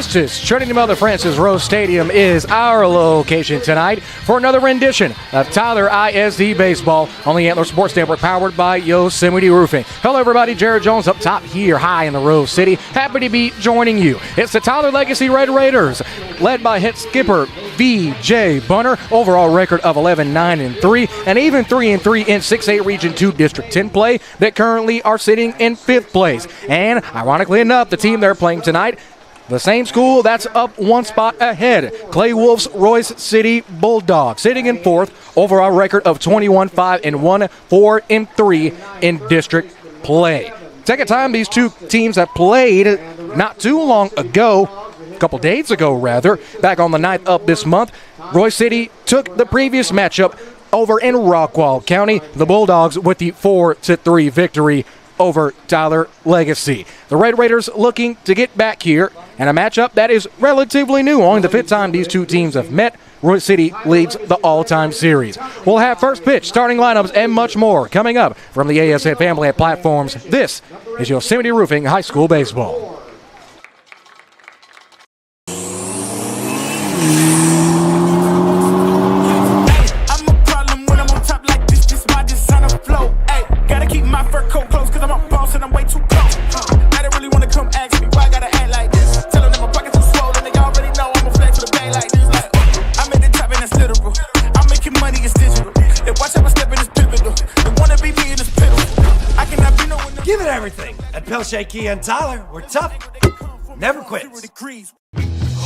Christus Trinity Mother Frances Royse Stadium is our location tonight for another rendition of Tyler ISD Baseball on the Antler Sports Network, powered by Yosemite Roofing. Hello, everybody. Jared Jones up top here high in the Rose City. Happy to be joining you. It's the Tyler Legacy Red Raiders, led by head skipper V.J. Bunner. Overall record of 11-9-3, and even 3-3 in 6A Region 2 District 10 play that currently are sitting in 5th place. And ironically enough, the team they're playing tonight, the same school that's up one spot ahead, Clay Wolf's Royse City Bulldogs, sitting in 4th. Overall record of 21-5-1, 4-3 in district play. Second time these two teams have played not too long ago, a couple days ago rather, back on the 9th of this month. Royse City took the previous matchup over in Rockwall County, the Bulldogs with the 4-3 victory over Tyler Legacy. The Red Raiders looking to get back here, and a matchup that is relatively new. Only the 5th time these two teams have met. Royse City leads the all-time series. We'll have first pitch, starting lineups, and much more coming up from the ASN family at platforms. This is Yosemite Roofing High School Baseball. Give it everything. At Pilshay Kia and Tyler, we're tough, never quits.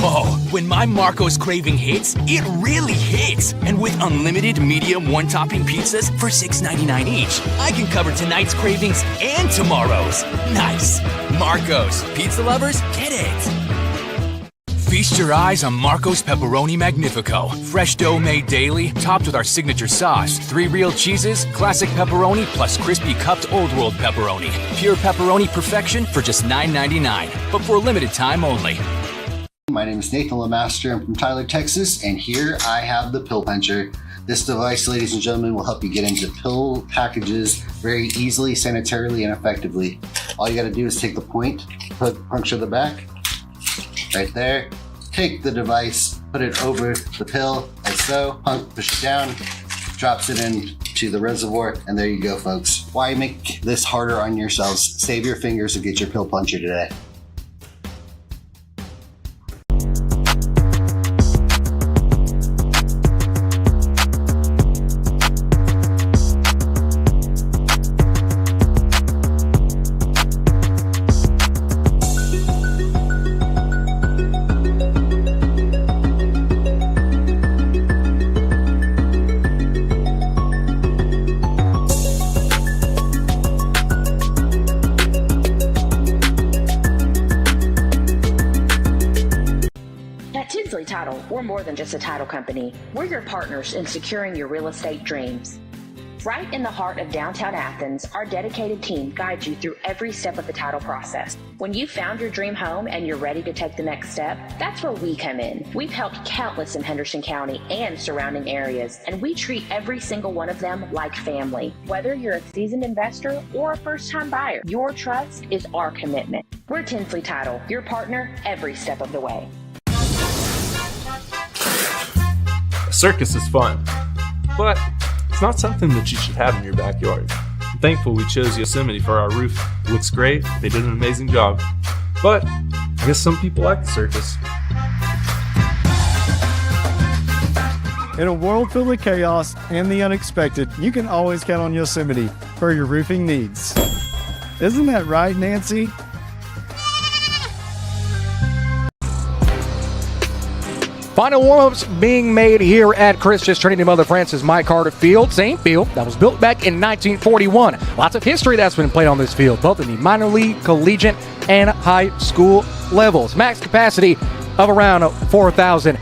Oh, when my Marco's craving hits, it really hits. And with unlimited medium one-topping pizzas for $6.99 each, I can cover tonight's cravings and tomorrow's. Nice. Marco's. Pizza lovers, get it. Feast your eyes on Marco's Pepperoni Magnifico. Fresh dough made daily, topped with our signature sauce. 3 real cheeses, classic pepperoni, plus crispy cupped Old World pepperoni. Pure pepperoni perfection for just $9.99, but for a limited time only. My name is Nathan LeMaster. I'm from Tyler, Texas, and here I have the Pill Puncher. This device, ladies and gentlemen, will help you get into pill packages very easily, sanitarily, and effectively. All you gotta do is take the point, puncture the back, right there. Take the device, put it over the pill, like so, push it down, drops it into the reservoir, and there you go, folks. Why make this harder on yourselves? Save your fingers and get your pill puncher today. Title, we're more than just a title company. We're your partners in securing your real estate dreams. Right in the heart of downtown Athens, our dedicated team guides you through every step of the title process. When you've found your dream home and you're ready to take the next step, that's where we come in. We've helped countless in Henderson County and surrounding areas, and we treat every single one of them like family. Whether you're a seasoned investor or a first-time buyer, your trust is our commitment. We're Tinsley Title, your partner every step of the way. A circus is fun, but it's not something that you should have in your backyard. I'm thankful we chose Yosemite for our roof. It looks great, they did an amazing job. But I guess some people like the circus. In a world filled with chaos and the unexpected, you can always count on Yosemite for your roofing needs. Isn't that right, Nancy? Final warm-ups being made here at Christus Trinity Mother Frances Mike Carter Field. Same field that was built back in 1941. Lots of history that's been played on this field, both in the minor league, collegiate, and high school levels. Max capacity of around 4,000.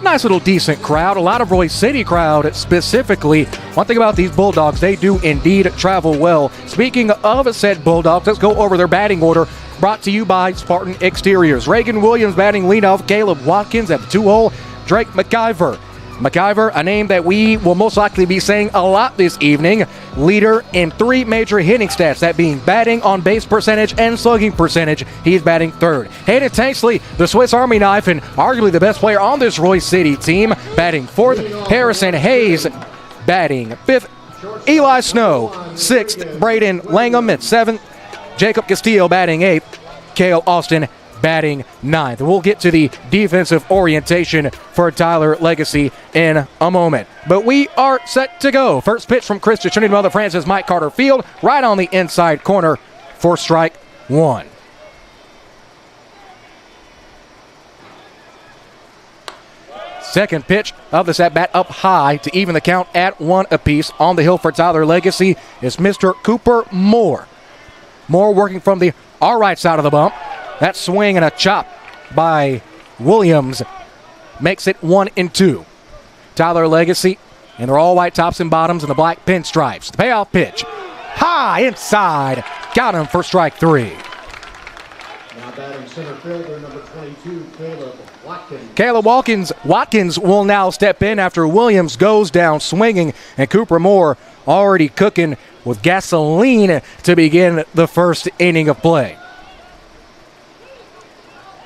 Nice little decent crowd. A lot of Royse City crowd specifically. One thing about these Bulldogs, they do indeed travel well. Speaking of said Bulldogs, let's go over their batting order. Brought to you by Spartan Exteriors. Reagan Williams batting leadoff. Caleb Watkins at the 2-hole. Drake McIver McIver, a name that we will most likely be saying a lot this evening, leader in 3 major hitting stats, that being batting, on base percentage, and slugging percentage. He's batting 3rd. Hayden Tanksley, the Swiss Army knife, and arguably the best player on this Royse City team, batting 4th. Harrison Hayes batting 5th. Eli Snow, 6th. Braden Langham at 7th. Jacob Castillo batting 8th. Cale Austin batting 9th. We'll get to the defensive orientation for Tyler Legacy in a moment. But we are set to go. First pitch from Chris Trinity Mother Francis, Mike Carter Field, right on the inside corner for strike 1. Second pitch of this at bat up high to even the count at 1 apiece. On the hill for Tyler Legacy is Mr. Cooper Moore. Moore working from the right side of the bump. That swing and a chop by Williams makes it 1-2. Tyler Legacy in their all white tops and bottoms and the black pinstripes. The payoff pitch. High inside. Got him for strike 3. Now batting center fielder number 22, Caleb Watkins. Caleb Watkins will now step in after Williams goes down swinging, and Cooper Moore already cooking with gasoline to begin the first inning of play.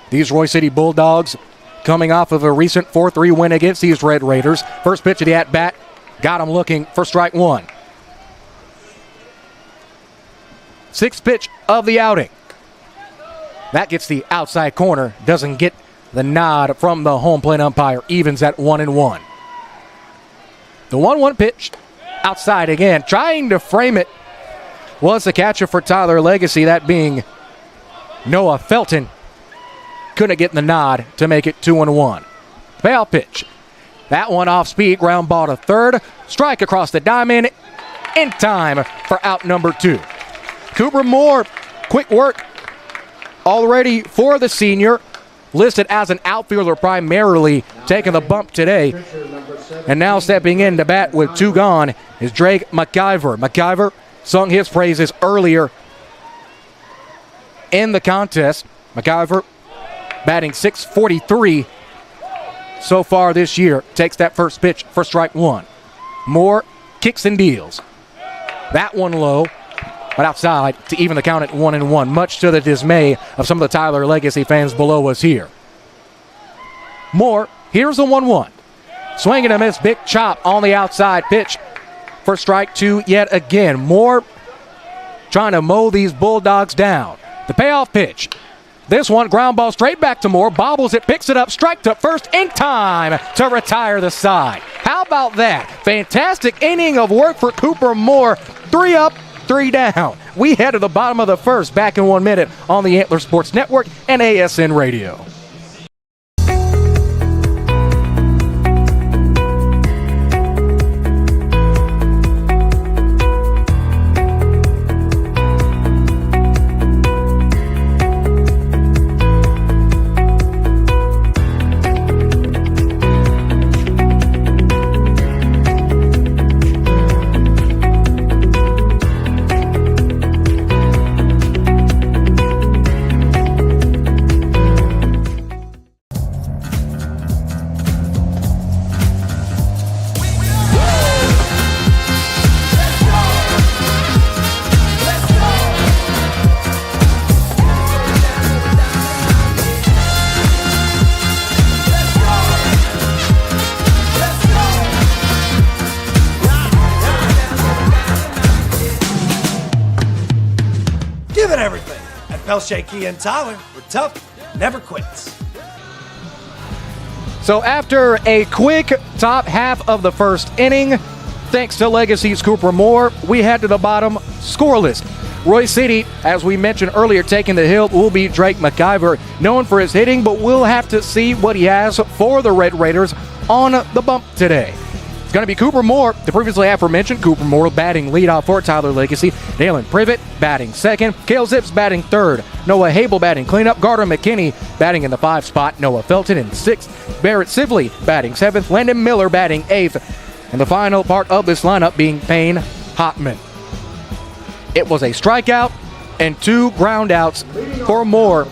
These Royse City Bulldogs coming off of a recent 4-3 win against these Red Raiders. First pitch of the at-bat, got him looking for strike 1. 6th pitch of the outing. That gets the outside corner, doesn't get the nod from the home plate umpire, evens at 1-1. The 1-1 pitch outside again, trying to frame it was the catcher for Tyler Legacy, that being Noah Felton. Couldn't get the nod to make it 2-1. Payoff pitch. That one off speed, ground ball to 3rd. Strike across the diamond in time for out number 2. Cooper Moore, quick work already for the senior, listed as an outfielder primarily, taking the bump today. And now stepping in to bat with 2 gone is Drake McIver. McIver sung his praises earlier in the contest. McIver batting .643 so far this year. Takes that first pitch for strike 1. Moore kicks and deals. That one low, but outside to even the count at 1-1, much to the dismay of some of the Tyler Legacy fans below us here. Moore, here's the 1-1. Swing and a miss, big chop on the outside pitch for strike 2 yet again. Moore trying to mow these Bulldogs down. The payoff pitch. This one, ground ball straight back to Moore, bobbles it, picks it up, strike to first in time to retire the side. How about that? Fantastic inning of work for Cooper Moore. 3 up, 3 down. We head to the bottom of the first, back in 1 minute on the Antler Sports Network and ASN Radio. Give it everything. At Pelche Key and Tyler, we're tough, never quits. So after a quick top half of the first inning, thanks to Legacy's Cooper Moore, we head to the bottom scoreless. Royse City, as we mentioned earlier, taking the hill will be Drake McIver, known for his hitting, but we'll have to see what he has for the Red Raiders on the bump today. It's going to be Cooper Moore, the previously aforementioned Cooper Moore, batting leadoff for Tyler Legacy. Dalen Privet batting second. Cale Zips batting third. Noah Hable batting cleanup. Gardner McKinney batting in the 5 spot. Noah Felton in 6th. Barrett Sibley batting 7th. Landon Miller batting 8th. And the final part of this lineup being Payne Hotman. It was a strikeout and 2 groundouts for Moore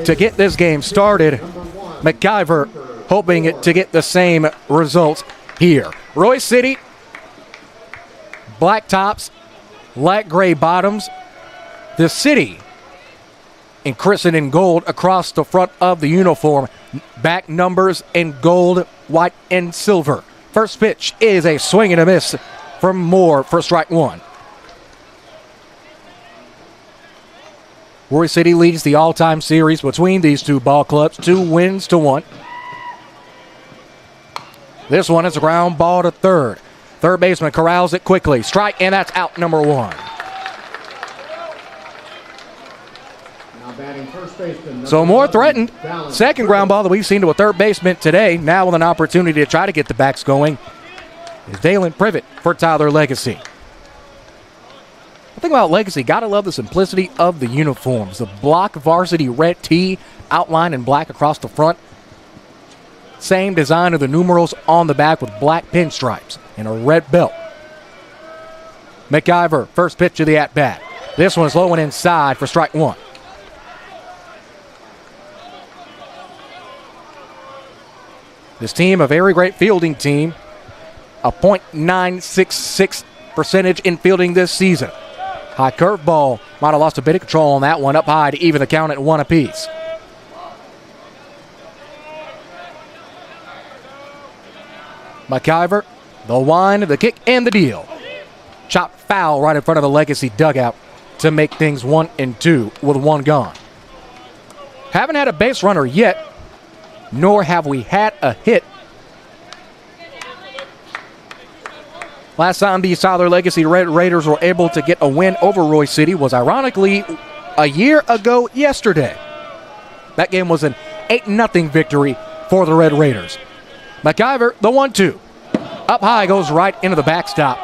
to get this game started. McIver hoping to get the same results here. Royse City, black tops, light gray bottoms. The city in crimson and gold across the front of the uniform. Back numbers in gold, white, and silver. First pitch is a swing and a miss from Moore for strike one. Royse City leads the all-time series between these two ball clubs, 2 wins to 1. This one is a ground ball to third. Third baseman corrals it quickly. Strike, and that's out number 1. Now batting first baseman. So Moore threatened. Second ground ball that we've seen to a third baseman today. Now with an opportunity to try to get the backs going is Dalen Privet for Tyler Legacy. The thing about Legacy, gotta love the simplicity of the uniforms. The block varsity red tee outlined in black across the front. Same design of the numerals on the back with black pinstripes and a red belt. McIver, first pitch of the at-bat. This one's low and inside for strike one. This team, a very great fielding team. A .966 percentage in fielding this season. High curveball. Might have lost a bit of control on that one. Up high to even the count at 1 apiece. McIver, the wind, the kick, and the deal. Chop foul right in front of the Legacy dugout to make things 1-2 with 1 gone. Haven't had a base runner yet, nor have we had a hit. Last time these Tyler Legacy Red Raiders were able to get a win over Royse City was ironically a year ago yesterday. That game was an 8-0 victory for the Red Raiders. McIver, the 1-2. Up high, goes right into the backstop.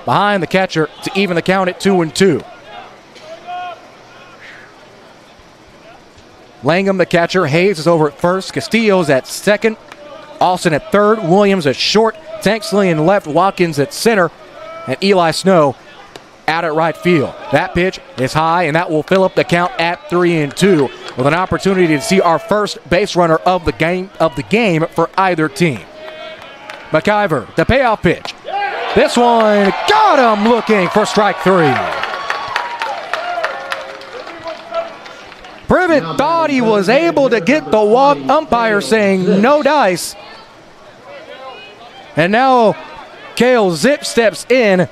Behind the catcher to even the count at 2-2. Langham, the catcher. Hayes is over at first. Castillo's at second. Austin at third. Williams at short. Tanksley in left. Watkins at center. And Eli Snow out at right field. That pitch is high, and that will fill up the count at 3-2 with an opportunity to see our first base runner of the game for either team. McIver, the payoff pitch. This one got him looking for strike 3. Privet thought he was able to get the walk. Umpire saying no dice. And now Cale Zip steps in.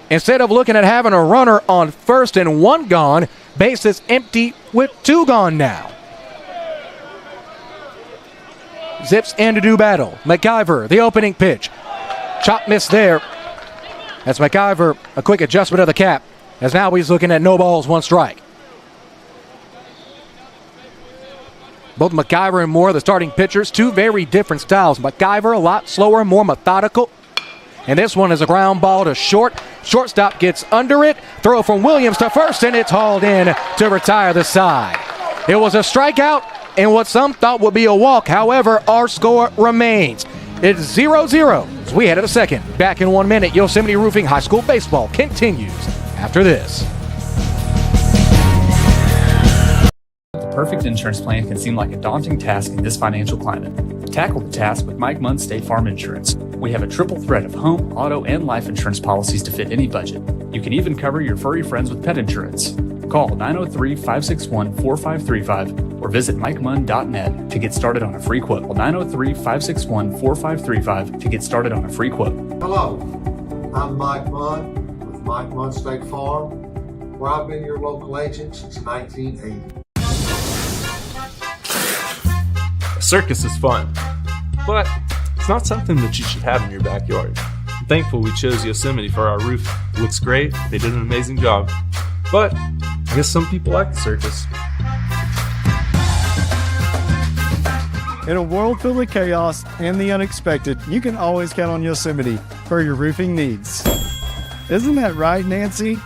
Instead of looking at having a runner on first and 1 gone, base is empty with 2 gone now. Zips in to do battle. McIver, the opening pitch. Chop miss there. That's McIver, a quick adjustment of the cap, as now he's looking at no balls, 1 strike. Both McIver and Moore, the starting pitchers, 2 very different styles. McIver, a lot slower, more methodical. And this one is a ground ball to short. Shortstop gets under it. Throw from Williams to first, and it's hauled in to retire the side. It was a strikeout and what some thought would be a walk. However, our score remains. It's 0-0 as we head to the second. Back in 1 minute, Yosemite Roofing High School baseball continues after this. The perfect insurance plan can seem like a daunting task in this financial climate. Tackle the task with Mike Munn State Farm Insurance. We have a triple threat of home, auto, and life insurance policies to fit any budget. You can even cover your furry friends with pet insurance. Call 903-561-4535 or visit MikeMunn.net to get started on a free quote. 903-561-4535 to get started on a free quote. Hello, I'm Mike Munn with Mike Munn State Farm, where I've been your local agent since 1980. A circus is fun, but it's not something that you should have in your backyard. I'm thankful we chose Yosemite for our roof. It looks great, they did an amazing job. But I guess some people like the circus. In a world filled with chaos and the unexpected, you can always count on Yosemite for your roofing needs. Isn't that right, Nancy?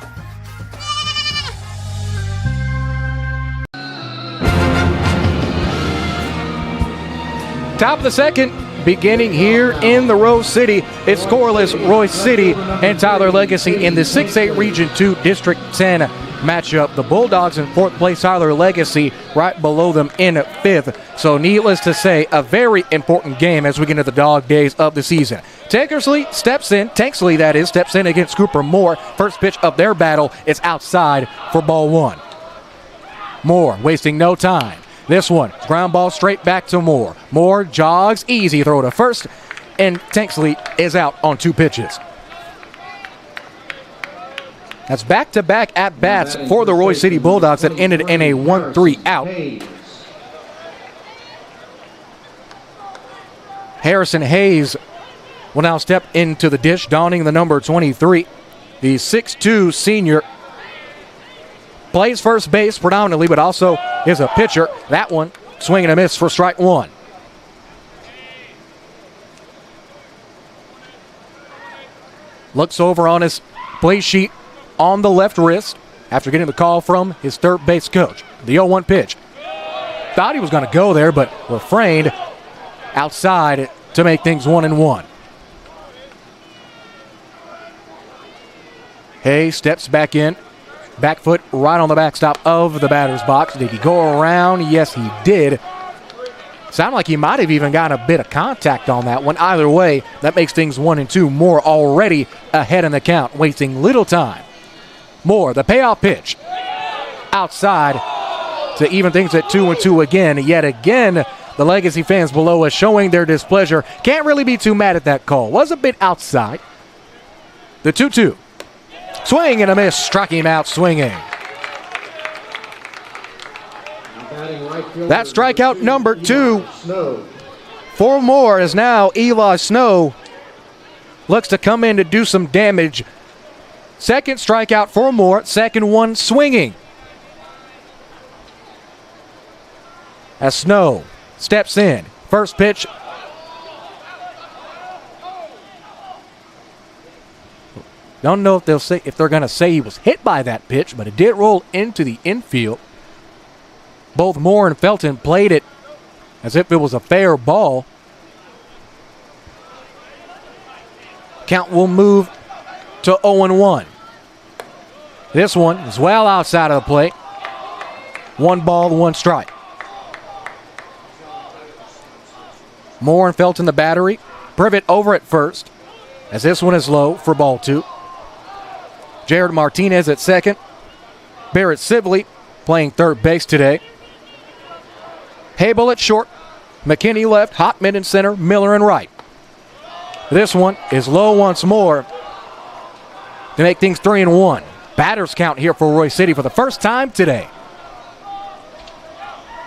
Top of the second, beginning here in the Rose City. It's scoreless. Royse City and Tyler Legacy in the 6A Region 2 District 10 matchup. The Bulldogs in 4th place, Tyler Legacy right below them in 5th. So needless to say, a very important game as we get into the dog days of the season. Tankersley steps in against Cooper Moore. First pitch of their battle is outside for ball 1. Moore wasting no time. This one, ground ball straight back to Moore. Moore jogs, easy throw to first, and Tankersley is out on 2 pitches. That's back-to-back at-bats for the Royse City Bulldogs that ended in a 1-3 out. Harrison Hayes will now step into the dish, donning the number 23. The 6'2 senior plays first base predominantly, but also is a pitcher. That one, swing and a miss for strike 1. Looks over on his play sheet on the left wrist after getting the call from his third base coach. The 0-1 pitch. Thought he was going to go there, but refrained outside to make things 1-1. Hayes steps back in. Back foot right on the backstop of the batter's box. Did he go around? Yes, he did. Sounded like he might have even gotten a bit of contact on that one. Either way, that makes things 1-2. Moore already ahead in the count, wasting little time. Moore, the payoff pitch. Outside to even things at 2-2 again. Yet again, the Legacy fans below us showing their displeasure. Can't really be too mad at that call. Was a bit outside. The 2-2. Swing and a miss. Struck him out swinging. That strikeout number 2 for Moore is now Eli Snow. Looks to come in to do some damage. Second strikeout for Moore. Second one swinging. As Snow steps in. First pitch. Don't know if they're going to say he was hit by that pitch, but it did roll into the infield. Both Moore and Felton played it as if it was a fair ball. Count will move to 0-1. This one is well outside of the plate. 1 ball, 1 strike. Moore and Felton the battery. Privet over at first as this one is low for ball 2. Jared Martinez at second. Barrett Sibley playing third base today. Hable at short. McKinney left. Hotman in center. Miller in right. This one is low once more to make things 3-1. Batters count here for Royse City for the first time today.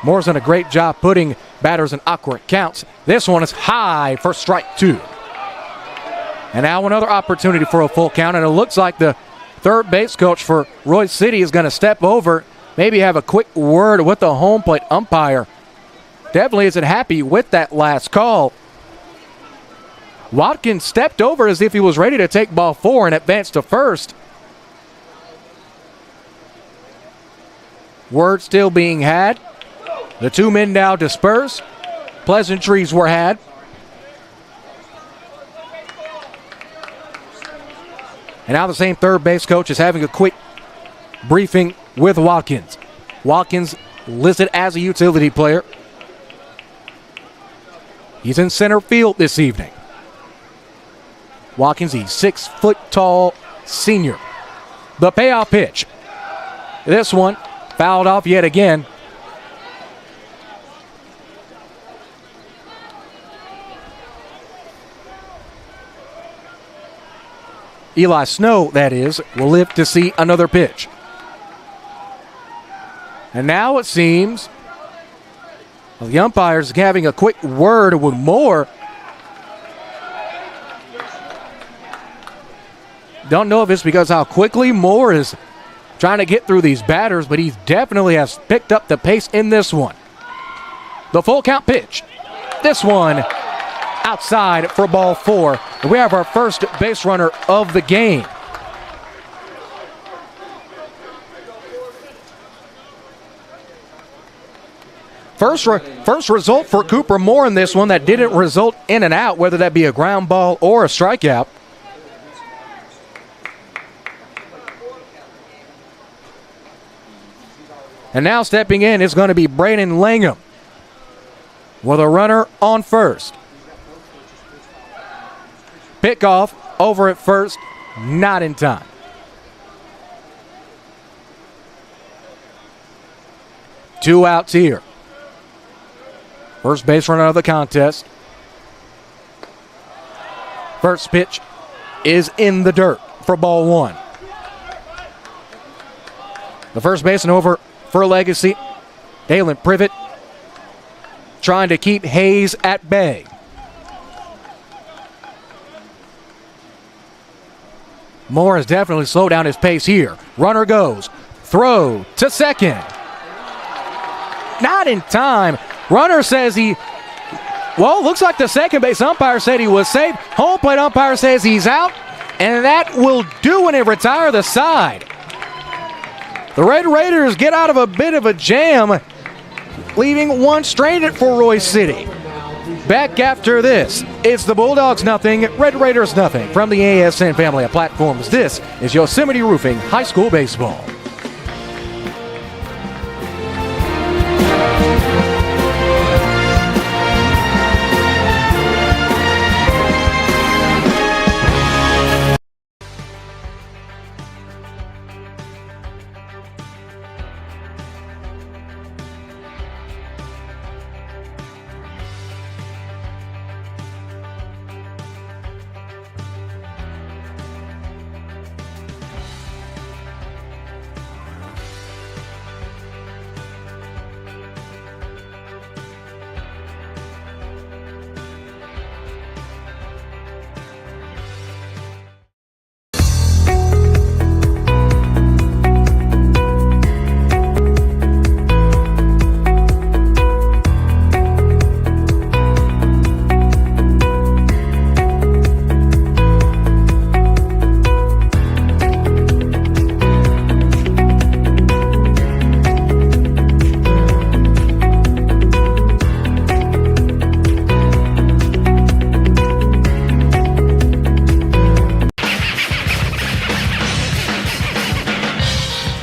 Moore's done a great job putting batters in awkward counts. This one is high for strike 2. And now another opportunity for a full count, and it looks like the third base coach for Royse City is going to step over, maybe have a quick word with the home plate umpire. Definitely isn't happy with that last call. Watkins stepped over as if he was ready to take ball 4 and advance to first. Word still being had. The 2 men now disperse. Pleasantries were had. And now the same third base coach is having a quick briefing with Watkins. Watkins listed as a utility player. He's in center field this evening. Watkins, he's 6-foot-tall senior. The payoff pitch. This one fouled off yet again. Eli Snow, that is, will live to see another pitch. And now it seems the umpire's having a quick word with Moore. Don't know if it's because how quickly Moore is trying to get through these batters, but he definitely has picked up the pace in this one. The full count pitch. This one outside for ball 4. We have our first base runner of the game. First result for Cooper Moore in this one that didn't result in an out, whether that be a ground ball or a strikeout. And now stepping in is going to be Braden Langham with a runner on first. Pickoff over at first, not in time. Two outs here. First base runner of the contest. First pitch is in the dirt for ball one. The first baseman over for Legacy, Dalen Privet, trying to keep Hayes at bay. Moore has definitely slowed down his pace here. Runner goes. Throw to second. Not in time. Runner says looks like the second base umpire said he was safe. Home plate umpire says he's out, and that will do it and retire the side. The Red Raiders get out of a bit of a jam, leaving one stranded for Royse City. Back after this, it's the Bulldogs nothing, Red Raiders nothing. From the ASN family of platforms, this is Yosemite Roofing High School Baseball.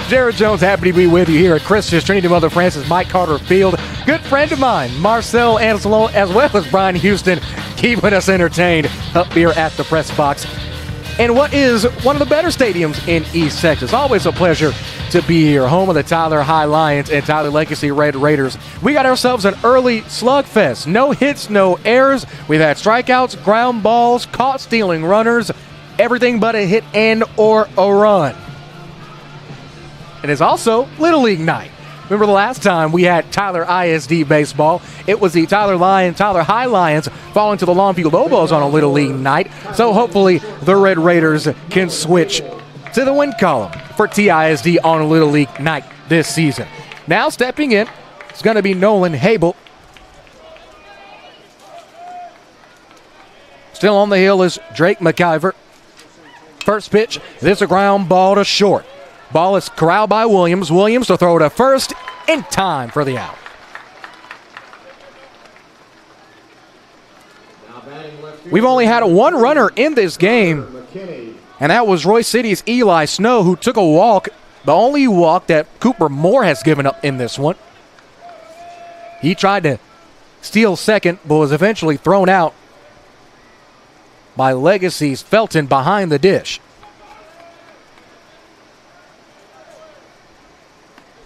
Jared Jones, happy to be with you here at Christian Trinity Mother Francis Mike Carter Field. Good friend of mine, Marcel Anselo, as well as Brian Houston, keeping us entertained up here at the press box. And what is one of the better stadiums in East Texas. Always a pleasure to be here, home of the Tyler High Lions and Tyler Legacy Red Raiders. We got ourselves an early slugfest. No hits, no errors. We've had strikeouts, ground balls, caught stealing runners, everything but a hit and or a run. And it's also Little League night. Remember the last time we had Tyler ISD baseball? It was the Tyler High Lions falling to the Longview Lobos on a Little League night. So hopefully the Red Raiders can switch to the win column for TISD on a Little League night this season. Now stepping in, it's going to be Nolan Habel. Still on the hill is Drake McIver. First pitch, this is a ground ball to short. Ball is corralled by Williams. Williams to throw to first in time for the out. We've only had one runner in this game, and that was Royse City's Eli Snow, who took a walk, the only walk that Cooper Moore has given up in this one. He tried to steal second, but was eventually thrown out by Legacy's Felton behind the dish.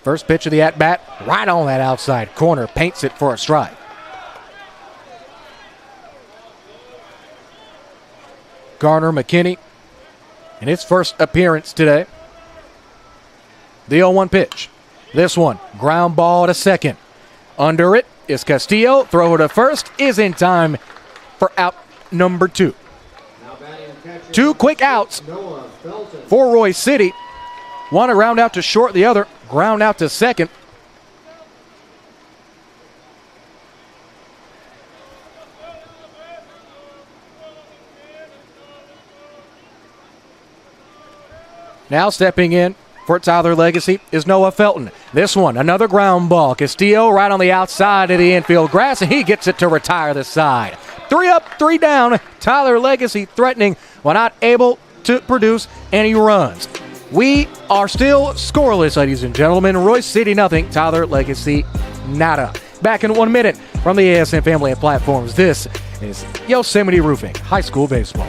First pitch of the at-bat, right on that outside corner, paints it for a strike. Garner McKinney in his first appearance today. The 0-1 pitch. This one, ground ball to second. Under it is Castillo. Throw to first is in time for out number 2. Two quick outs for Royse City. One a ground out to short, the other ground out to second. Now stepping in for Tyler Legacy is Noah Felton. This one, another ground ball. Castillo right on the outside of the infield grass, and he gets it to retire the side. 3 up, 3 down. Tyler Legacy threatening, but not able to produce any runs. We are still scoreless, ladies and gentlemen. Royse City nothing, Tyler Legacy nada. Back in 1 minute from the ASN family of platforms. This is Yosemite Roofing High School Baseball.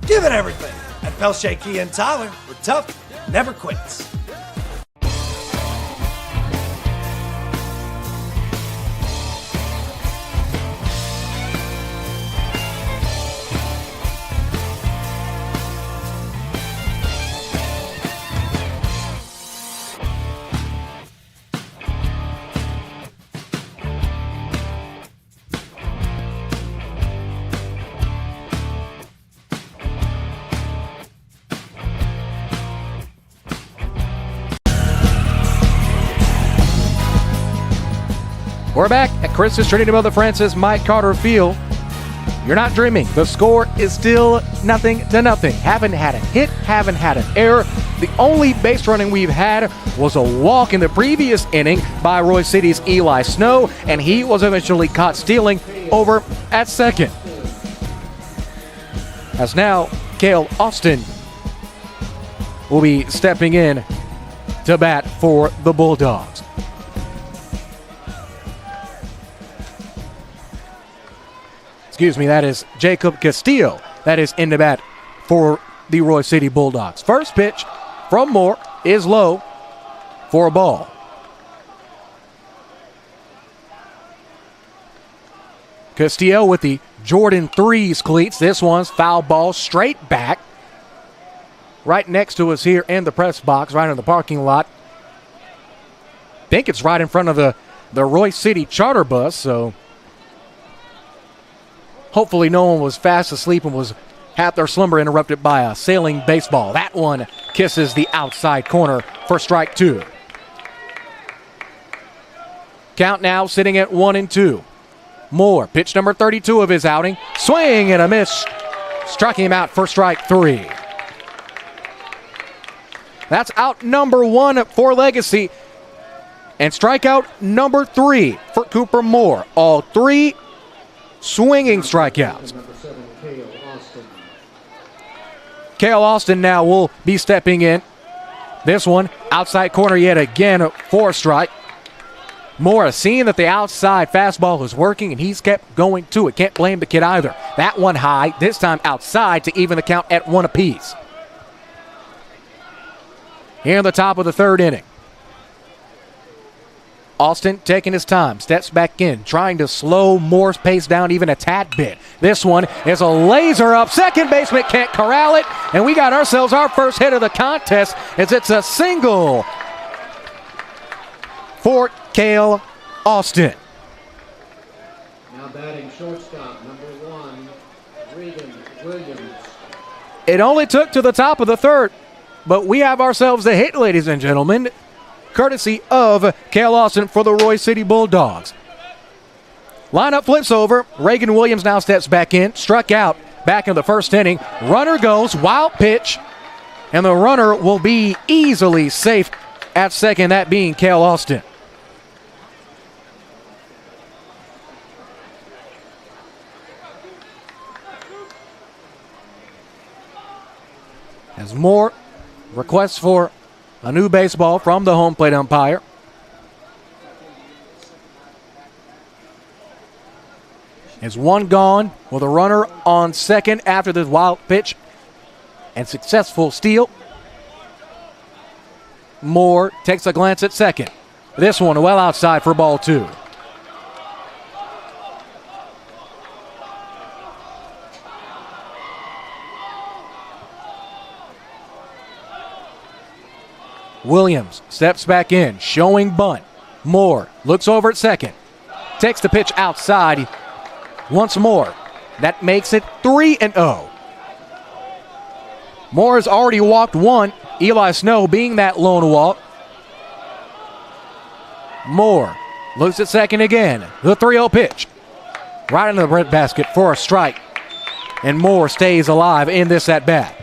Give it everything. At Pelche Key and Tyler, we're tough, never quits. We're back at Chris's Trinity Mother Francis Mike Carter Field. You're not dreaming. The score is still 0-0. Haven't had a hit, haven't had an error. The only base running we've had was a walk in the previous inning by Royse City's Eli Snow, and he was eventually caught stealing over at second. As now, Cale Austin will be stepping in to bat for the Bulldogs. Excuse me, that is Jacob Castillo. That is in the bat for the Royse City Bulldogs. First pitch from Moore is low for a ball. Castillo with the Jordan 3s cleats. This one's foul ball straight back. Right next to us here in the press box, right in the parking lot. I think it's right in front of the Royse City charter bus, so hopefully no one was fast asleep and had their slumber interrupted by a sailing baseball. That one kisses the outside corner for strike two. Count now sitting at 1-2. Moore, pitch number 32 of his outing. Swing and a miss. Striking him out for strike three. That's out number one for Legacy. And strikeout number 3 for Cooper Moore. All 3 swinging strikeouts. Cale Austin now will be stepping in. This one, outside corner yet again for a strike. Moore seeing that the outside fastball is working, and he's kept going to it. Can't blame the kid either. That one high, this time outside to even the count at 1 apiece. Here in the top of the third inning. Austin taking his time, steps back in, trying to slow Moore's pace down even a tad bit. This one is a laser up. Second baseman can't corral it, and we got ourselves our first hit of the contest as it's a single for Cale Austin. Now batting shortstop, number 1, Regan Williams. It only took to the top of the third, but we have ourselves a hit, ladies and gentlemen, courtesy of Cale Austin for the Royse City Bulldogs. Lineup flips over. Reagan Williams now steps back in. Struck out back in the first inning. Runner goes, wild pitch, and the runner will be easily safe at second, that being Cale Austin. As Moore requests for a new baseball from the home plate umpire. Is one gone with a runner on second after the wild pitch and successful steal. Moore takes a glance at second. This one well outside for ball 2. Williams steps back in, showing bunt. Moore looks over at second. Takes the pitch outside once more. That makes it 3-0. Moore has already walked one, Eli Snow being that lone walk. Moore looks at second again. The 3-0 pitch. Right into the breadbasket for a strike. And Moore stays alive in this at-bat.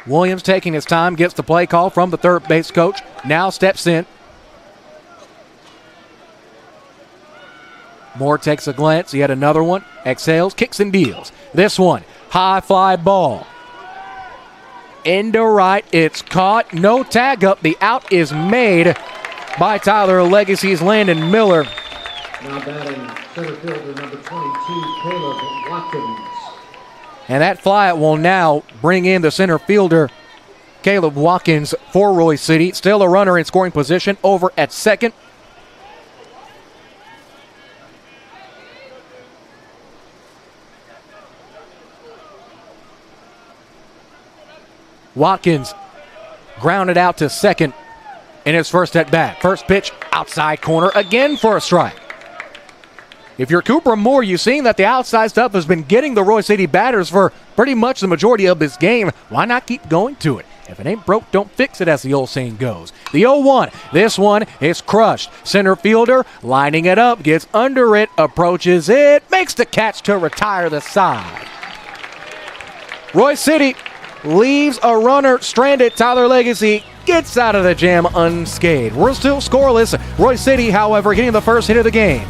Williams taking his time, gets the play call from the third base coach. Now steps in. Moore takes a glance. He had another one. Exhales, kicks and deals. This one, high fly ball. Into right. It's caught. No tag up. The out is made by Tyler Legacy's Landon Miller. Now batting center fielder number 22, Caleb Watkins. And that fly will now bring in the center fielder, Caleb Watkins, for Royse City. Still a runner in scoring position over at second. Watkins grounded out to second in his first at bat. First pitch, outside corner again for a strike. If you're Cooper Moore, you've seen that the outside stuff has been getting the Royse City batters for pretty much the majority of this game. Why not keep going to it? If it ain't broke, don't fix it, as the old saying goes. The 0-1. This one is crushed. Center fielder lining it up, gets under it, approaches it, makes the catch to retire the side. Royse City leaves a runner stranded. Tyler Legacy gets out of the jam unscathed. We're still scoreless. Royse City, however, getting the first hit of the game.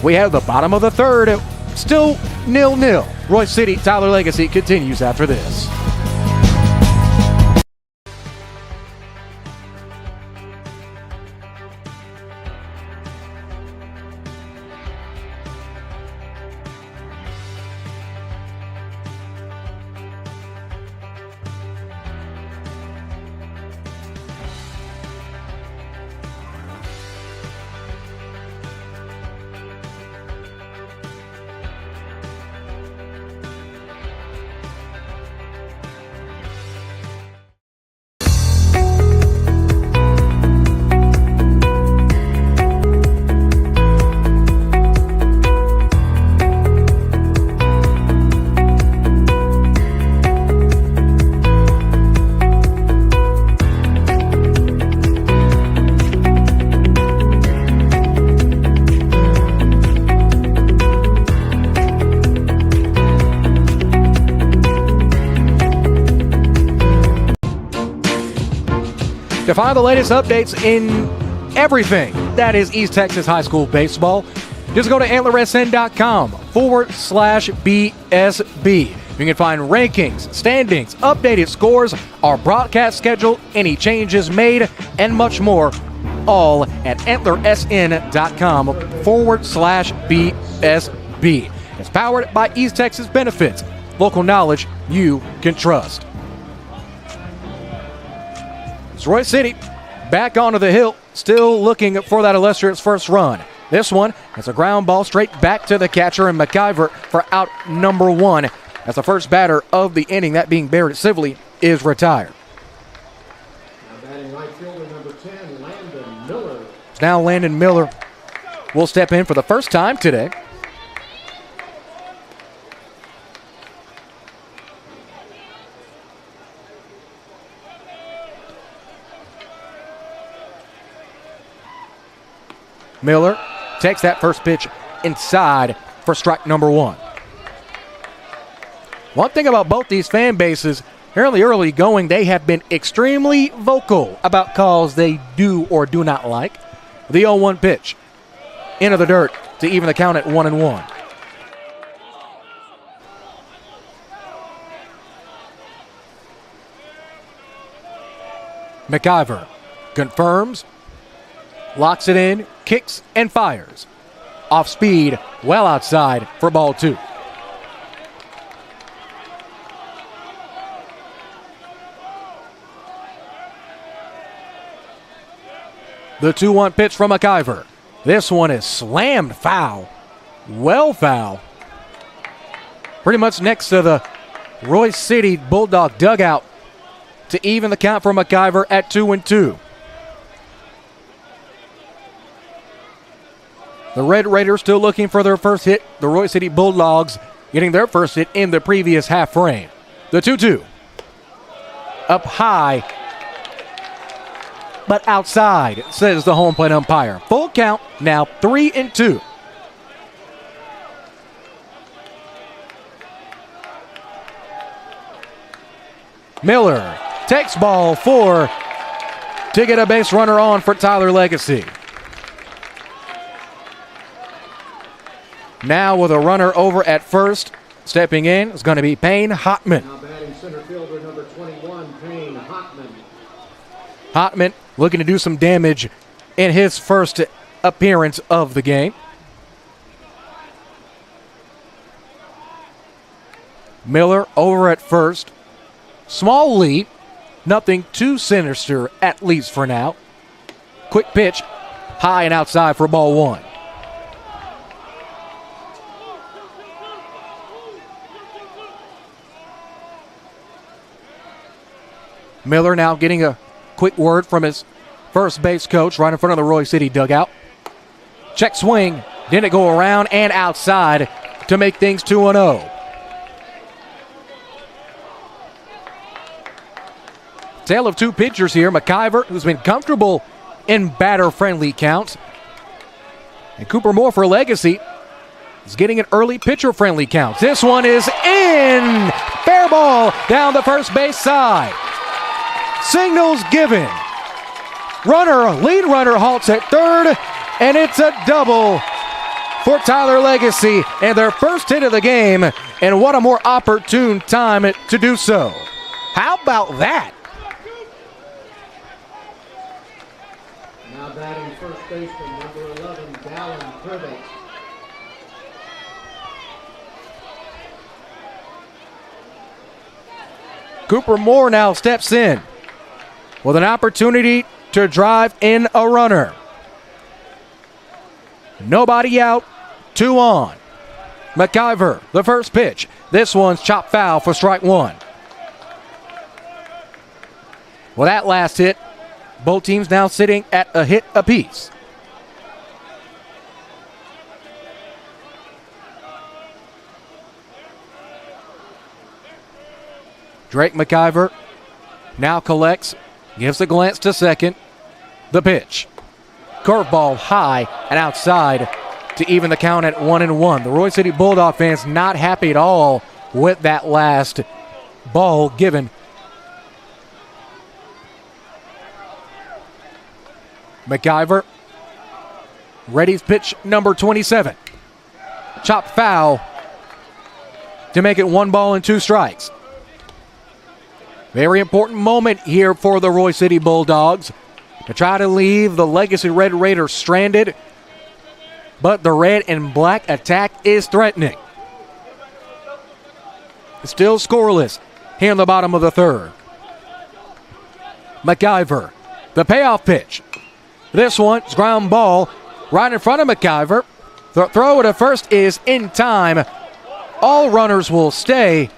We have the bottom of the third, still 0-0. Royse City, Tyler Legacy continues after this. To find the latest updates in everything that is East Texas High School baseball, just go to antlersn.com/BSB. You can find rankings, standings, updated scores, our broadcast schedule, any changes made, and much more, all at antlersn.com/BSB. It's powered by East Texas Benefits, local knowledge you can trust. Royse City back onto the hill, still looking for that illustrious first run. This one is a ground ball straight back to the catcher and McIver for out number one, as the first batter of the inning, that being Barrett Sibley, is retired. Now batting right fielder number 10, Landon Miller. Now Landon Miller will step in for the first time today. Miller takes that first pitch inside for strike number one. One thing about both these fan bases, fairly early going, they have been extremely vocal about calls they do or do not like. The 0-1 pitch into the dirt to even the count at 1-1. McIver confirms, locks it in, kicks and fires. Off speed, well outside for ball two. The 2-1 pitch from McIver. This one is slammed foul. Well foul. Pretty much next to the Royse City Bulldog dugout to even the count for McIver at 2-2. The Red Raiders still looking for their first hit. The Royse City Bulldogs getting their first hit in the previous half frame. The 2-2. Up high, but outside, says the home plate umpire. Full count, now 3-2. Miller takes ball 4 to get a base runner on for Tyler Legacy. Now with a runner over at first, stepping in is going to be Payne Hotman. Now batting center fielder number 21, Payne Hotman. Hotman looking to do some damage in his first appearance of the game. Miller over at first. Small lead, nothing too sinister, at least for now. Quick pitch, high and outside for ball 1. Miller now getting a quick word from his first base coach right in front of the Royse City dugout. Check swing, didn't go around and outside to make things 2-0. Tale of two pitchers here. McIver, who's been comfortable in batter-friendly counts. And Cooper Moore for Legacy is getting an early pitcher-friendly count. This one is in! Fair ball down the first base side. Signals given. Lead runner halts at third, and it's a double for Tyler Legacy and their first hit of the game, and what a more opportune time to do so. How about that? Now batting first baseman number 11, Dallin Privet. Cooper Moore now steps in with an opportunity to drive in a runner. Nobody out, 2 on. McIver, the first pitch. This one's chopped foul for strike 1. Well, that last hit, both teams now sitting at a hit apiece. Drake McIver now collects, gives a glance to second. The pitch. Curveball high and outside to even the count at 1-1. The Royse City Bulldog fans not happy at all with that last ball given. McIver ready's pitch number 27. Chop foul to make it 1 ball and 2 strikes. Very important moment here for the Royse City Bulldogs to try to leave the Legacy Red Raiders stranded, but the red and black attack is threatening. It's still scoreless here in the bottom of the third. McIver, the payoff pitch. This one's ground ball right in front of McIver. The throw to first is in time. All runners will stay.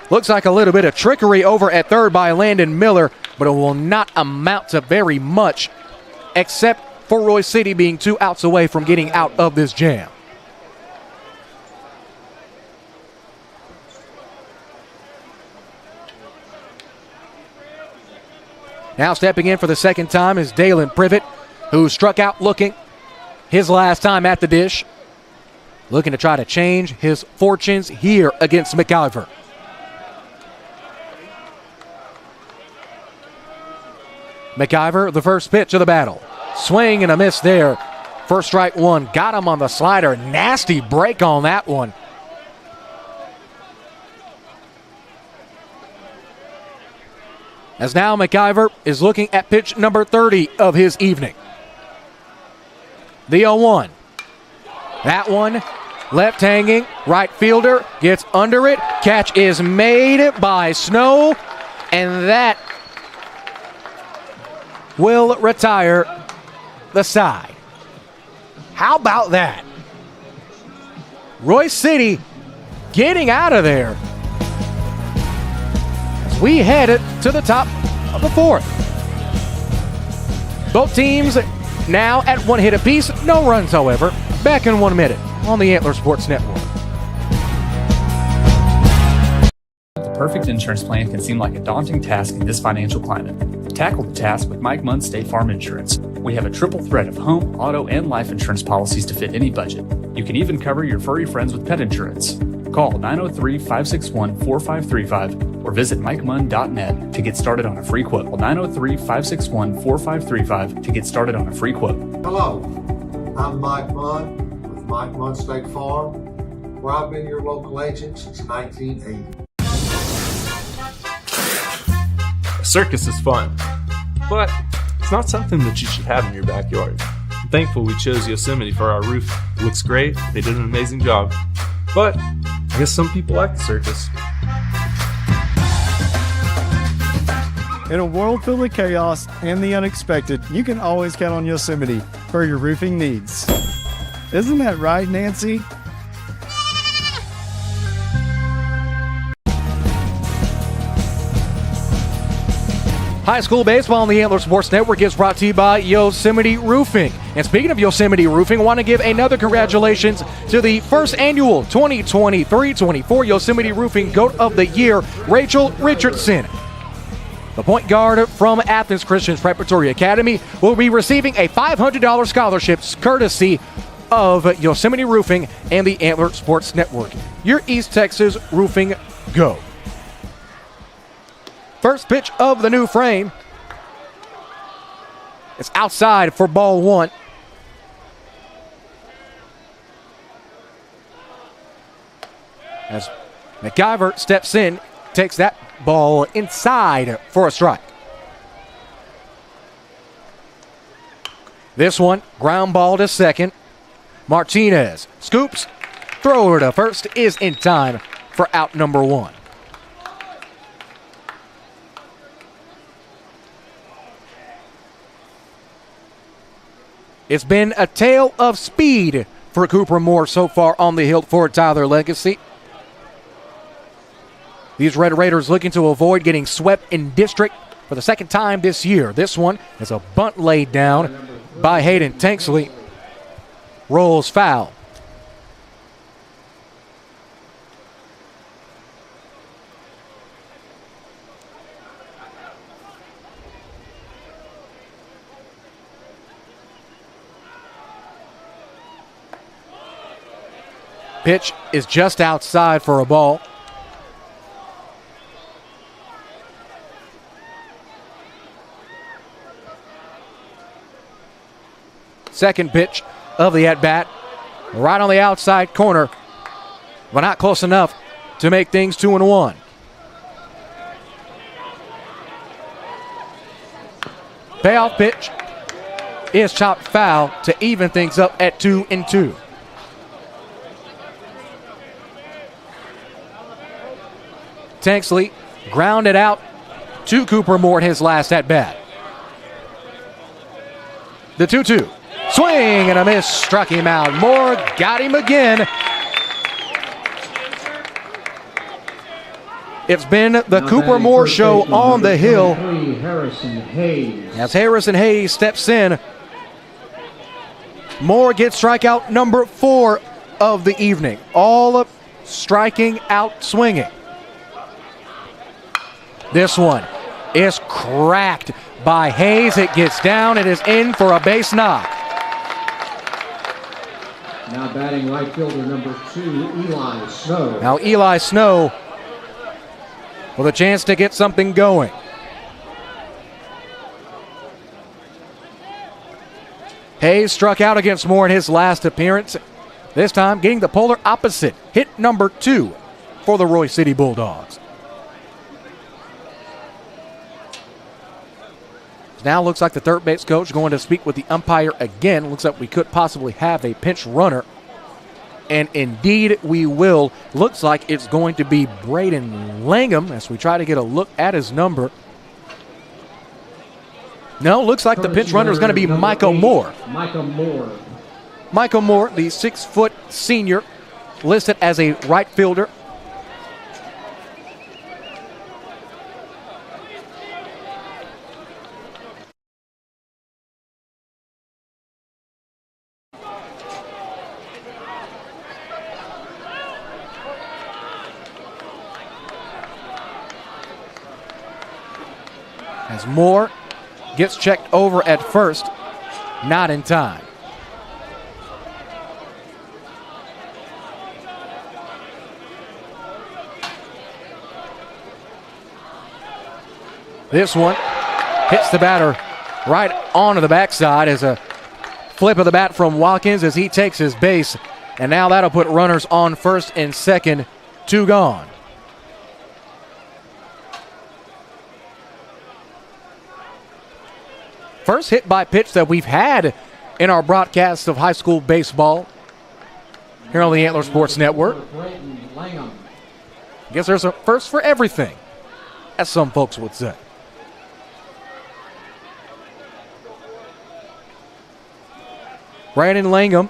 Looks like a little bit of trickery over at third by Landon Miller, but it will not amount to very much, except for Royse City being 2 outs away from getting out of this jam. Now stepping in for the second time is Dalen Privet, who struck out looking his last time at the dish. Looking to try to change his fortunes here against McIver. McIver, the first pitch of the battle. Swing and a miss there. First strike 1. Got him on the slider. Nasty break on that one. As now McIver is looking at pitch number 30 of his evening. The 0-1. That one left hanging. Right fielder gets under it. Catch is made by Snow. And that will retire the side. How about that? Royse City getting out of there as we head to the top of the 4th. Both teams now at 1 hit apiece. No runs, however. Back in 1 minute on the Antler Sports Network. The perfect insurance plan can seem like a daunting task in this financial climate. Tackle the task with Mike Munn State Farm Insurance. We have a triple threat of home, auto, and life insurance policies to fit any budget. You can even cover your furry friends with pet insurance. Call 903-561-4535 or visit MikeMunn.net to get started on a free quote. 903-561-4535 to get started on a free quote. Hello, I'm Mike Munn with Mike Munn State Farm, where I've been your local agent since 1980. A circus is fun, but it's not something that you should have in your backyard. I'm thankful we chose Yosemite for our roof. It looks great, they did an amazing job. But I guess some people like the circus. In a world filled with chaos and the unexpected, you can always count on Yosemite for your roofing needs. Isn't that right, Nancy? High school baseball on the Antler Sports Network is brought to you by Yosemite Roofing. And speaking of Yosemite Roofing, I want to give another congratulations to the first annual 2023-24 Yosemite Roofing Goat of the Year, Rachel Richardson. The point guard from Athens Christian Preparatory Academy will be receiving a $500 scholarship courtesy of Yosemite Roofing and the Antler Sports Network. Your East Texas Roofing Go. First pitch of the new frame. It's outside for ball one. As McIver steps in, takes that ball inside for a strike. This one, ground ball to second. Martinez scoops, thrower to first is in time for out number one. It's been a tale of speed for Cooper Moore so far on the hill for Tyler Legacy. These Red Raiders looking to avoid getting swept in district for the second time this year. This one is a bunt laid down by Hayden Tanksley. Rolls foul. Pitch is just outside for a ball. Second pitch of the at-bat, right on the outside corner, but not close enough to make things 2-1. Payoff pitch is chopped foul to even things up at 2-2. Tanksley grounded out to Cooper Moore in his last at-bat. The 2-2. Swing and a miss, struck him out. Moore got him again. It's been the Cooper Moore show on the hill. As Harrison Hayes steps in, Moore gets strikeout number 4 of the evening. All up striking out swinging. This one is cracked by Hayes. It gets down. It is in for a base knock. Now batting right fielder number 2, Eli Snow. Now Eli Snow with a chance to get something going. Hayes struck out against Moore in his last appearance. This time getting the polar opposite. Hit number 2 for the Royse City Bulldogs. Now looks like the third base coach going to speak with the umpire again. Looks like we could possibly have a pinch runner. And indeed we will. Looks like it's going to be Braden Langham as we try to get a look at his number. No, looks like the pinch runner is going to be Michael Moore. Michael Moore. Michael Moore, the 6-foot senior, listed as a right fielder. As Moore gets checked over at first, not in time. This one hits the batter right onto the backside as a flip of the bat from Watkins as he takes his base. And now that'll put runners on first and second, 2 gone. First hit by pitch that we've had in our broadcast of high school baseball here on the Antler Sports Network. I guess there's a first for everything, as some folks would say. Brandon Langham,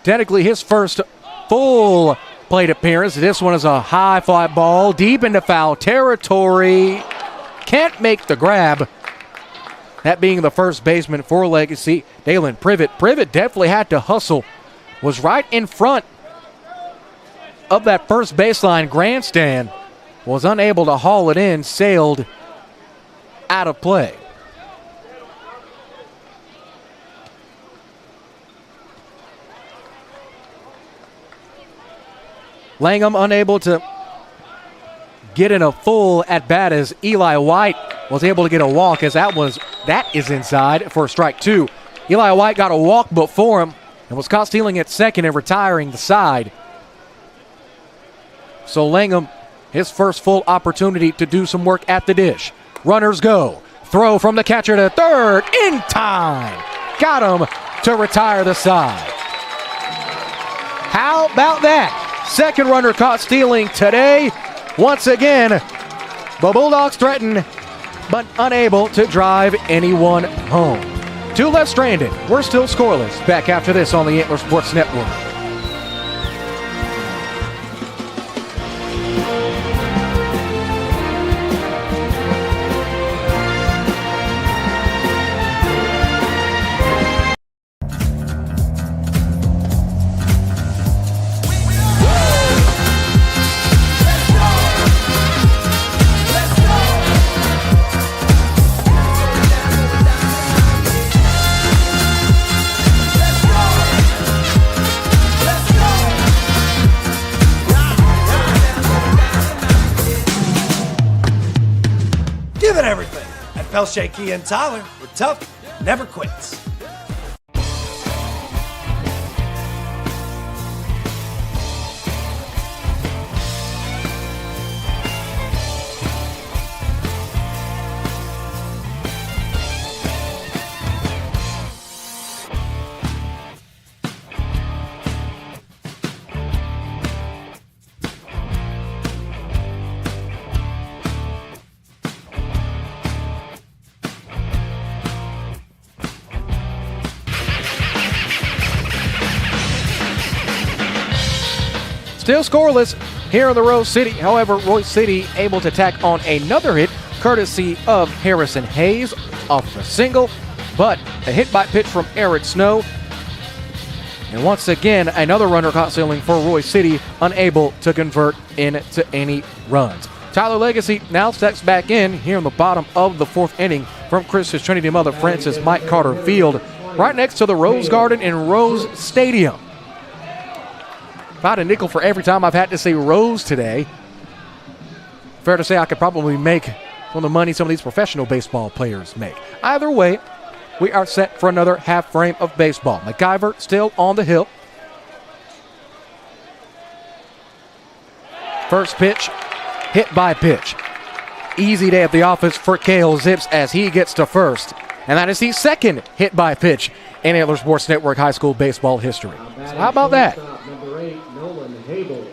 technically his first full plate appearance. This one is a high fly ball deep into foul territory. Can't make the grab. That being the first baseman for Legacy, Dalen Privet. Privet definitely had to hustle. Was right in front of that first baseline grandstand. Was unable to haul it in. Sailed out of play. Langham unable to get in a full at bat as Eli White was able to get a walk as that is inside for strike 2. Eli White got a walk before him and was caught stealing at second and retiring the side. So Langham, his first full opportunity to do some work at the dish. Runners go. Throw from the catcher to third in time. Got him to retire the side. How about that? Second runner caught stealing today. Once again, the Bulldogs threaten, but unable to drive anyone home. 2 left stranded. We're still scoreless. Back after this on the Antler Sports Network. Give it everything at Pelche Key and Tyler. We're tough, never quits. Still scoreless here in the Rose City. However, Royse City able to tack on another hit courtesy of Harrison Hayes off the single, but a hit by pitch from Eric Snow. And once again, another runner caught stealing for Royse City, unable to convert into any runs. Tyler Legacy now steps back in here in the bottom of the 4th inning from Christ's Trinity Mother Francis Mike Carter Field, right next to the Rose Garden in Rose Stadium. About a nickel for every time I've had to say Rose today. Fair to say I could probably make some of the money some of these professional baseball players make. Either way, we are set for another half frame of baseball. McIver still on the hill. First pitch, hit by pitch. Easy day at the office for Cale Zips as he gets to first. And that is the second hit by pitch in Antler Sports Network high school baseball history. So how about that? Number 8, Nolan Hable.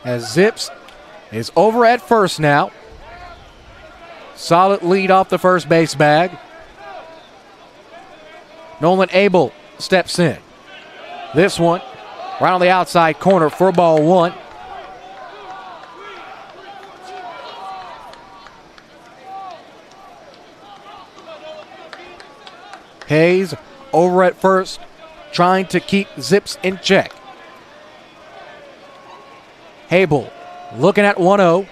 As Zips is over at first now. Solid lead off the first base bag. Nolan Abel steps in. This one right on the outside corner for ball 1. Hayes over at first trying to keep Zips in check. Habel looking at 1-0.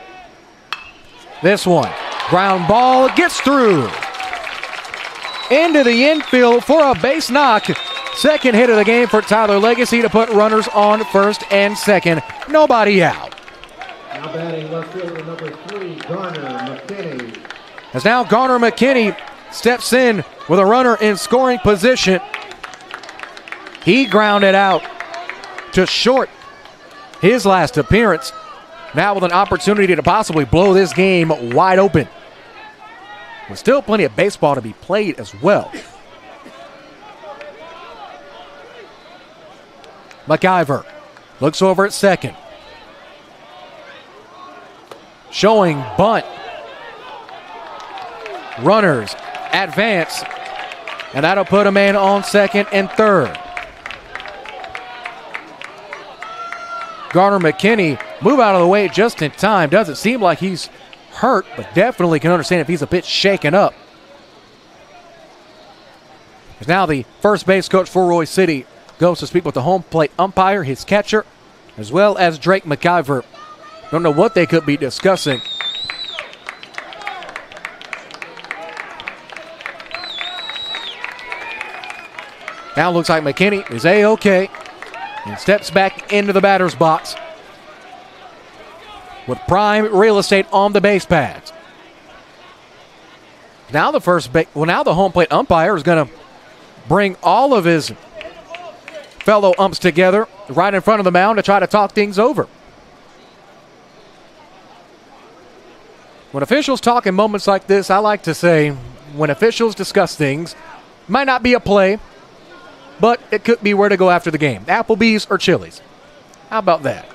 This one, ground ball gets through. Into the infield for a base knock. Second hit of the game for Tyler Legacy to put runners on first and second. Nobody out. Now batting left fielder number 3, Garner McKinney. As now Garner McKinney steps in with a runner in scoring position. He grounded out to short his last appearance. Now with an opportunity to possibly blow this game wide open. With still plenty of baseball to be played as well. McIver looks over at second. Showing bunt. Runners advance. And that'll put a man on second and third. Garner McKinney move out of the way just in time. Doesn't seem like he's hurt, but definitely can understand if he's a bit shaken up. As now the first base coach for Royse City goes to speak with the home plate umpire, his catcher, as well as Drake McIver. Don't know what they could be discussing. Now looks like McKinney is A-OK and steps back into the batter's box with prime real estate on the base pads. Now the home plate umpire is going to bring all of his fellow umps together right in front of the mound to try to talk things over. When officials talk in moments like this, I like to say, when officials discuss things, might not be a play, but it could be where to go after the game. Applebee's or Chili's. How about that?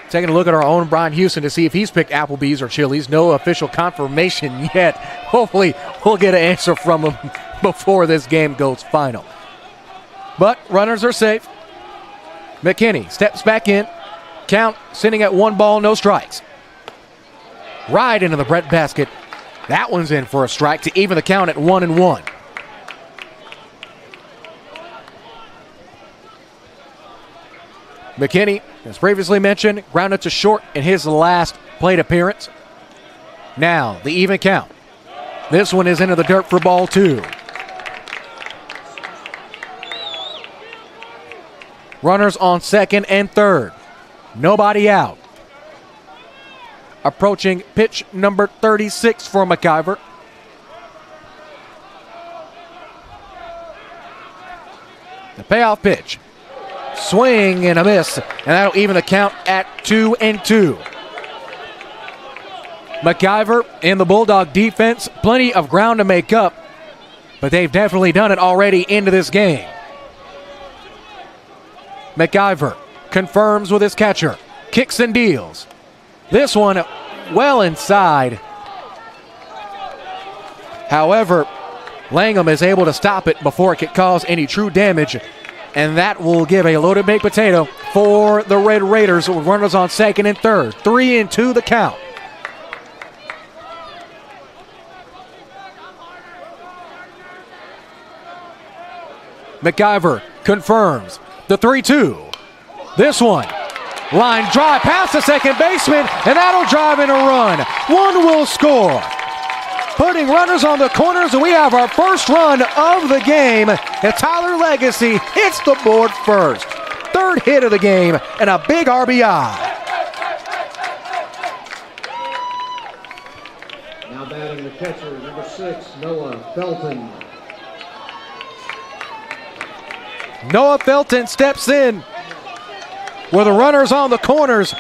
Taking a look at our own Brian Houston to see if he's picked Applebee's or Chili's. No official confirmation yet. Hopefully we'll get an answer from him before this game goes final. But runners are safe. McKinney steps back in. Count sitting at 1 ball, no strikes. Right into the bread basket. That one's in for a strike to even the count at 1-1. McKinney, as previously mentioned, grounded to short in his last plate appearance. Now, the even count. This one is into the dirt for ball 2. Runners on second and third. Nobody out. Approaching pitch number 36 for McIver. The payoff pitch. Swing and a miss, and that'll even the count at 2-2. McIver and the Bulldog defense, plenty of ground to make up, but they've definitely done it already into this game. McIver confirms with his catcher, kicks and deals. This one well inside. However, Langham is able to stop it before it could cause any true damage. And that will give a loaded baked potato for the Red Raiders with runners on second and third. 3-2 the count. McIver confirms the 3-2. This one, line drive past the second baseman, and that'll drive in a run. One will score. Putting runners on the corners, and we have our first run of the game. And Tyler Legacy hits the board first. Third hit of the game, and a big RBI. Now batting the catcher, number 6, Noah Felton. Noah Felton steps in with the runners on the corners.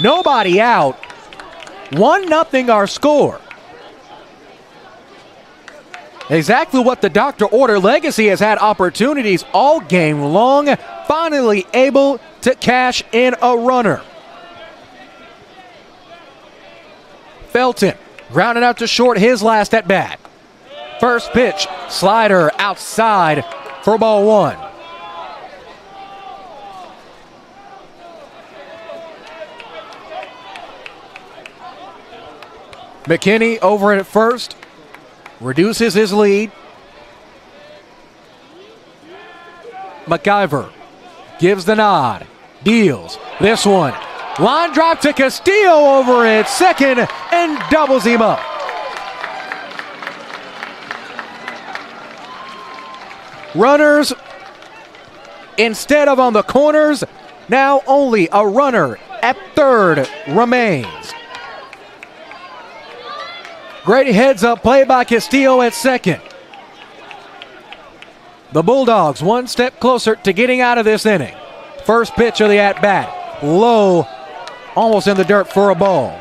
Nobody out. 1-0 our score. Exactly what the doctor ordered. Legacy has had opportunities all game long, finally able to cash in a runner. Felton grounded out to short his last at bat. First pitch, slider outside for ball 1. McKinney over at first. Reduces his lead. McIver gives the nod, deals this one. Line drive to Castillo over at second and doubles him up. Runners, instead of on the corners, now only a runner at third remains. Great heads-up play by Castillo at second. The Bulldogs one step closer to getting out of this inning. First pitch of the at-bat, low, almost in the dirt for a ball,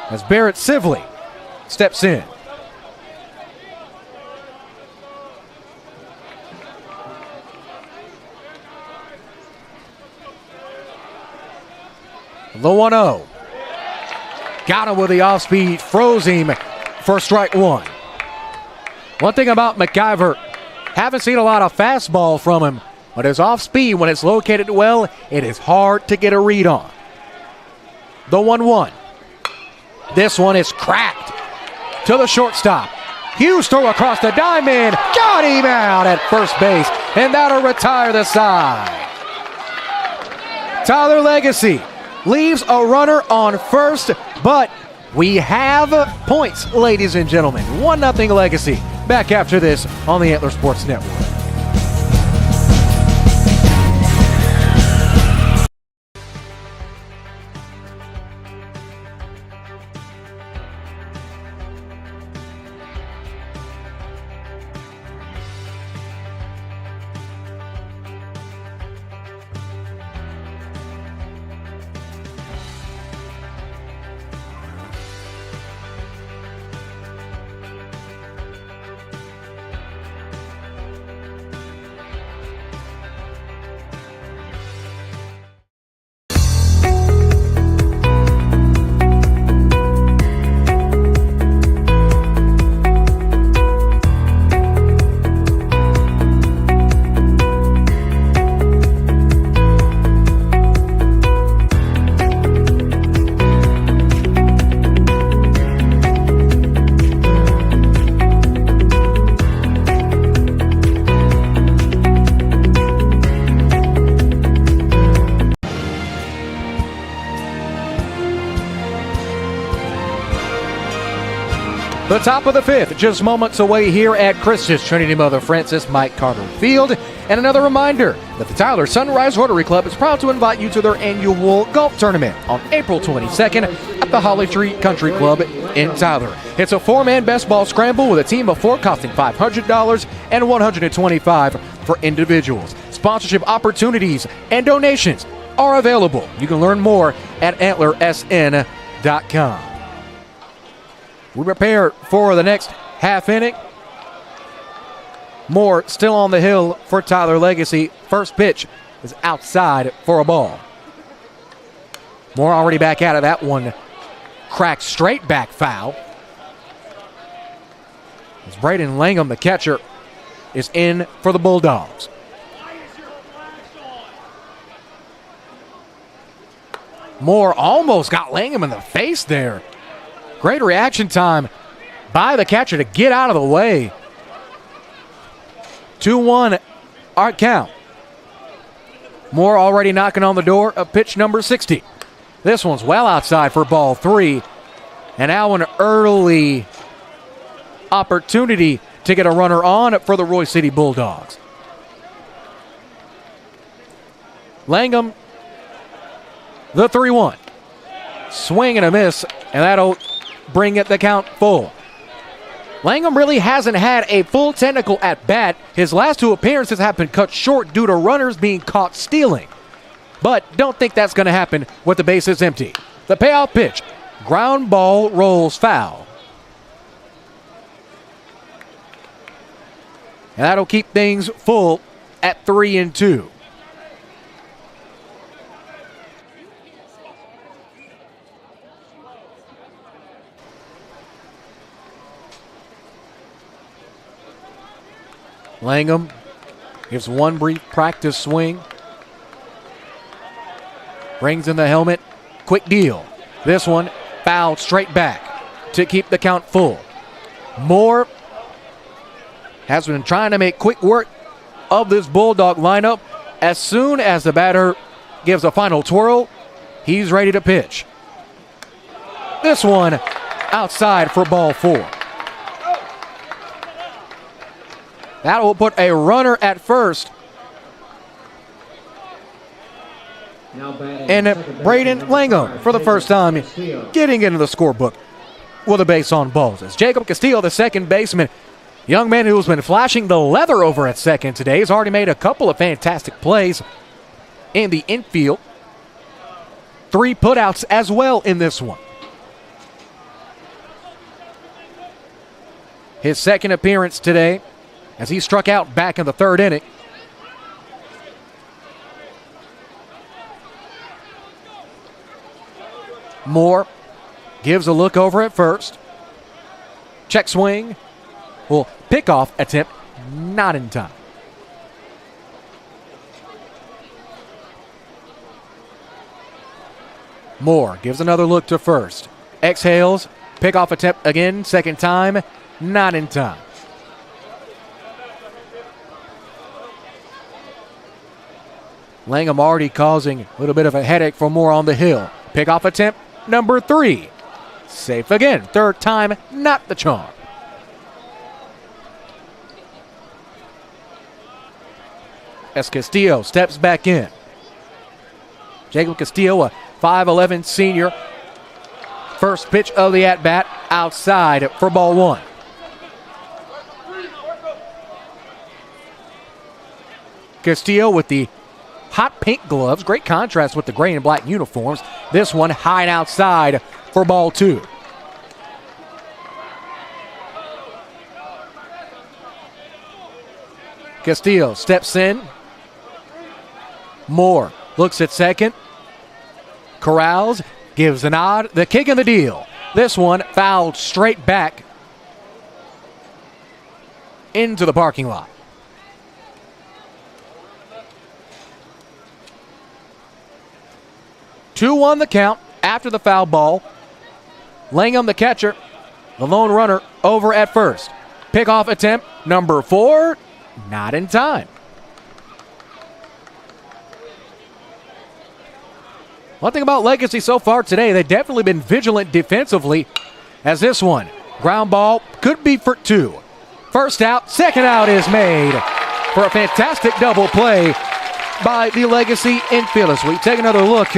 as Barrett Sibley steps in. The 1-0. Got him with the off-speed, froze him for strike one. One thing about McIver, haven't seen a lot of fastball from him, but his off-speed, when it's located well, it is hard to get a read on. The 1-1. This one is cracked to the shortstop. Hughes throw across the diamond, got him out at first base, and that'll retire the side. Tyler Legacy leaves a runner on first, but we have points, ladies and gentlemen. 1-0 Legacy. Back after this on the Antler Sports Network. The top of the fifth, just moments away here at Christus Trinity Mother Francis Mike Carter Field. And another reminder that the Tyler Sunrise Rotary Club is proud to invite you to their annual golf tournament on April 22nd at the Holly Tree Country Club in Tyler. It's a four-man best ball scramble with a team of four costing $500 and $125 for individuals. Sponsorship opportunities and donations are available. You can learn more at antlersn.com. We prepare for the next half inning. Moore still on the hill for Tyler Legacy. First pitch is outside for a ball. Moore already back out of that one. Cracked straight back foul. As Braden Langham, the catcher, is in for the Bulldogs. Moore almost got Langham in the face there. Great reaction time by the catcher to get out of the way. 2-1 our count. Moore already knocking on the door of pitch number 60. This one's well outside for ball three. And now an early opportunity to get a runner on for the Royse City Bulldogs. Langham, the 3-1. Swing and a miss, and that'll bring it the count full. Langham really hasn't had a full technical at bat. His last two appearances have been cut short due to runners being caught stealing. But don't think that's going to happen with the bases empty. The payoff pitch, ground ball rolls foul. And that'll keep things full at 3-2. Langham gives one brief practice swing. Brings in the helmet. Quick deal. This one fouled straight back to keep the count full. Moore has been trying to make quick work of this Bulldog lineup. As soon as the batter gives a final twirl, he's ready to pitch. This one outside for ball 4. That will put a runner at first. And Braden Langham, for the first time, getting into the scorebook with a base on balls. As Jacob Castillo, the second baseman, young man who's been flashing the leather over at second today, has already made a couple of fantastic plays in the infield. 3 putouts as well in this one. His second appearance today as he struck out back in the 3rd inning. Moore gives a look over at first. Check swing. Will pick off attempt, not in time. Moore gives another look to first. Exhales. Pick off attempt again, second time, not in time. Langham already causing a little bit of a headache for Moore on the hill. Pick off attempt number 3. Safe again. 3rd time, not the charm. As Castillo steps back in. Jacob Castillo, a 5'11 senior. First pitch of the at-bat outside for ball 1. Castillo with the hot pink gloves. Great contrast with the gray and black uniforms. This one high and outside for ball 2. Castillo steps in. Moore looks at second. Corrals gives a nod. The kick and the deal. This one fouled straight back into the parking lot. Two on the count after the foul ball. Langham, the catcher, the lone runner over at first. Pickoff attempt number 4, not in time. One thing about Legacy so far today, they've definitely been vigilant defensively, as this one, ground ball, could be for 2. First out, second out is made for a fantastic double play by the Legacy infielders. We take another look.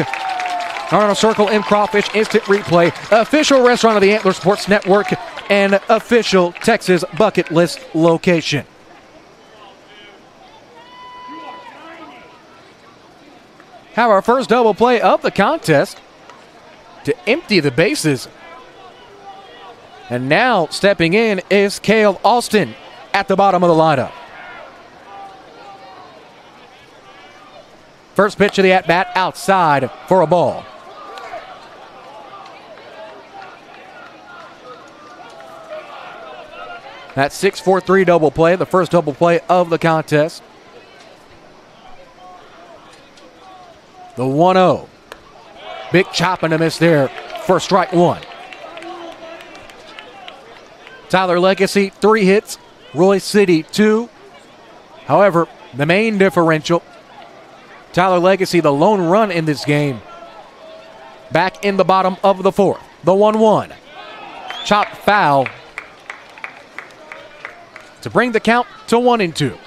Arnold Circle in Crawfish Instant Replay, official restaurant of the Antler Sports Network, and official Texas bucket list location. Have our first double play of the contest to empty the bases. And now stepping in is Cale Austin at the bottom of the lineup. First pitch of the at-bat outside for a ball. That 6-4-3 double play, the first double play of the contest. The 1-0. Big chop and a miss there for strike 1. Tyler Legacy, 3 hits. Royse City, 2. However, the main differential, Tyler Legacy, the lone run in this game. Back in the bottom of the 4th. The 1-1. Chop foul to bring the count to 1-2.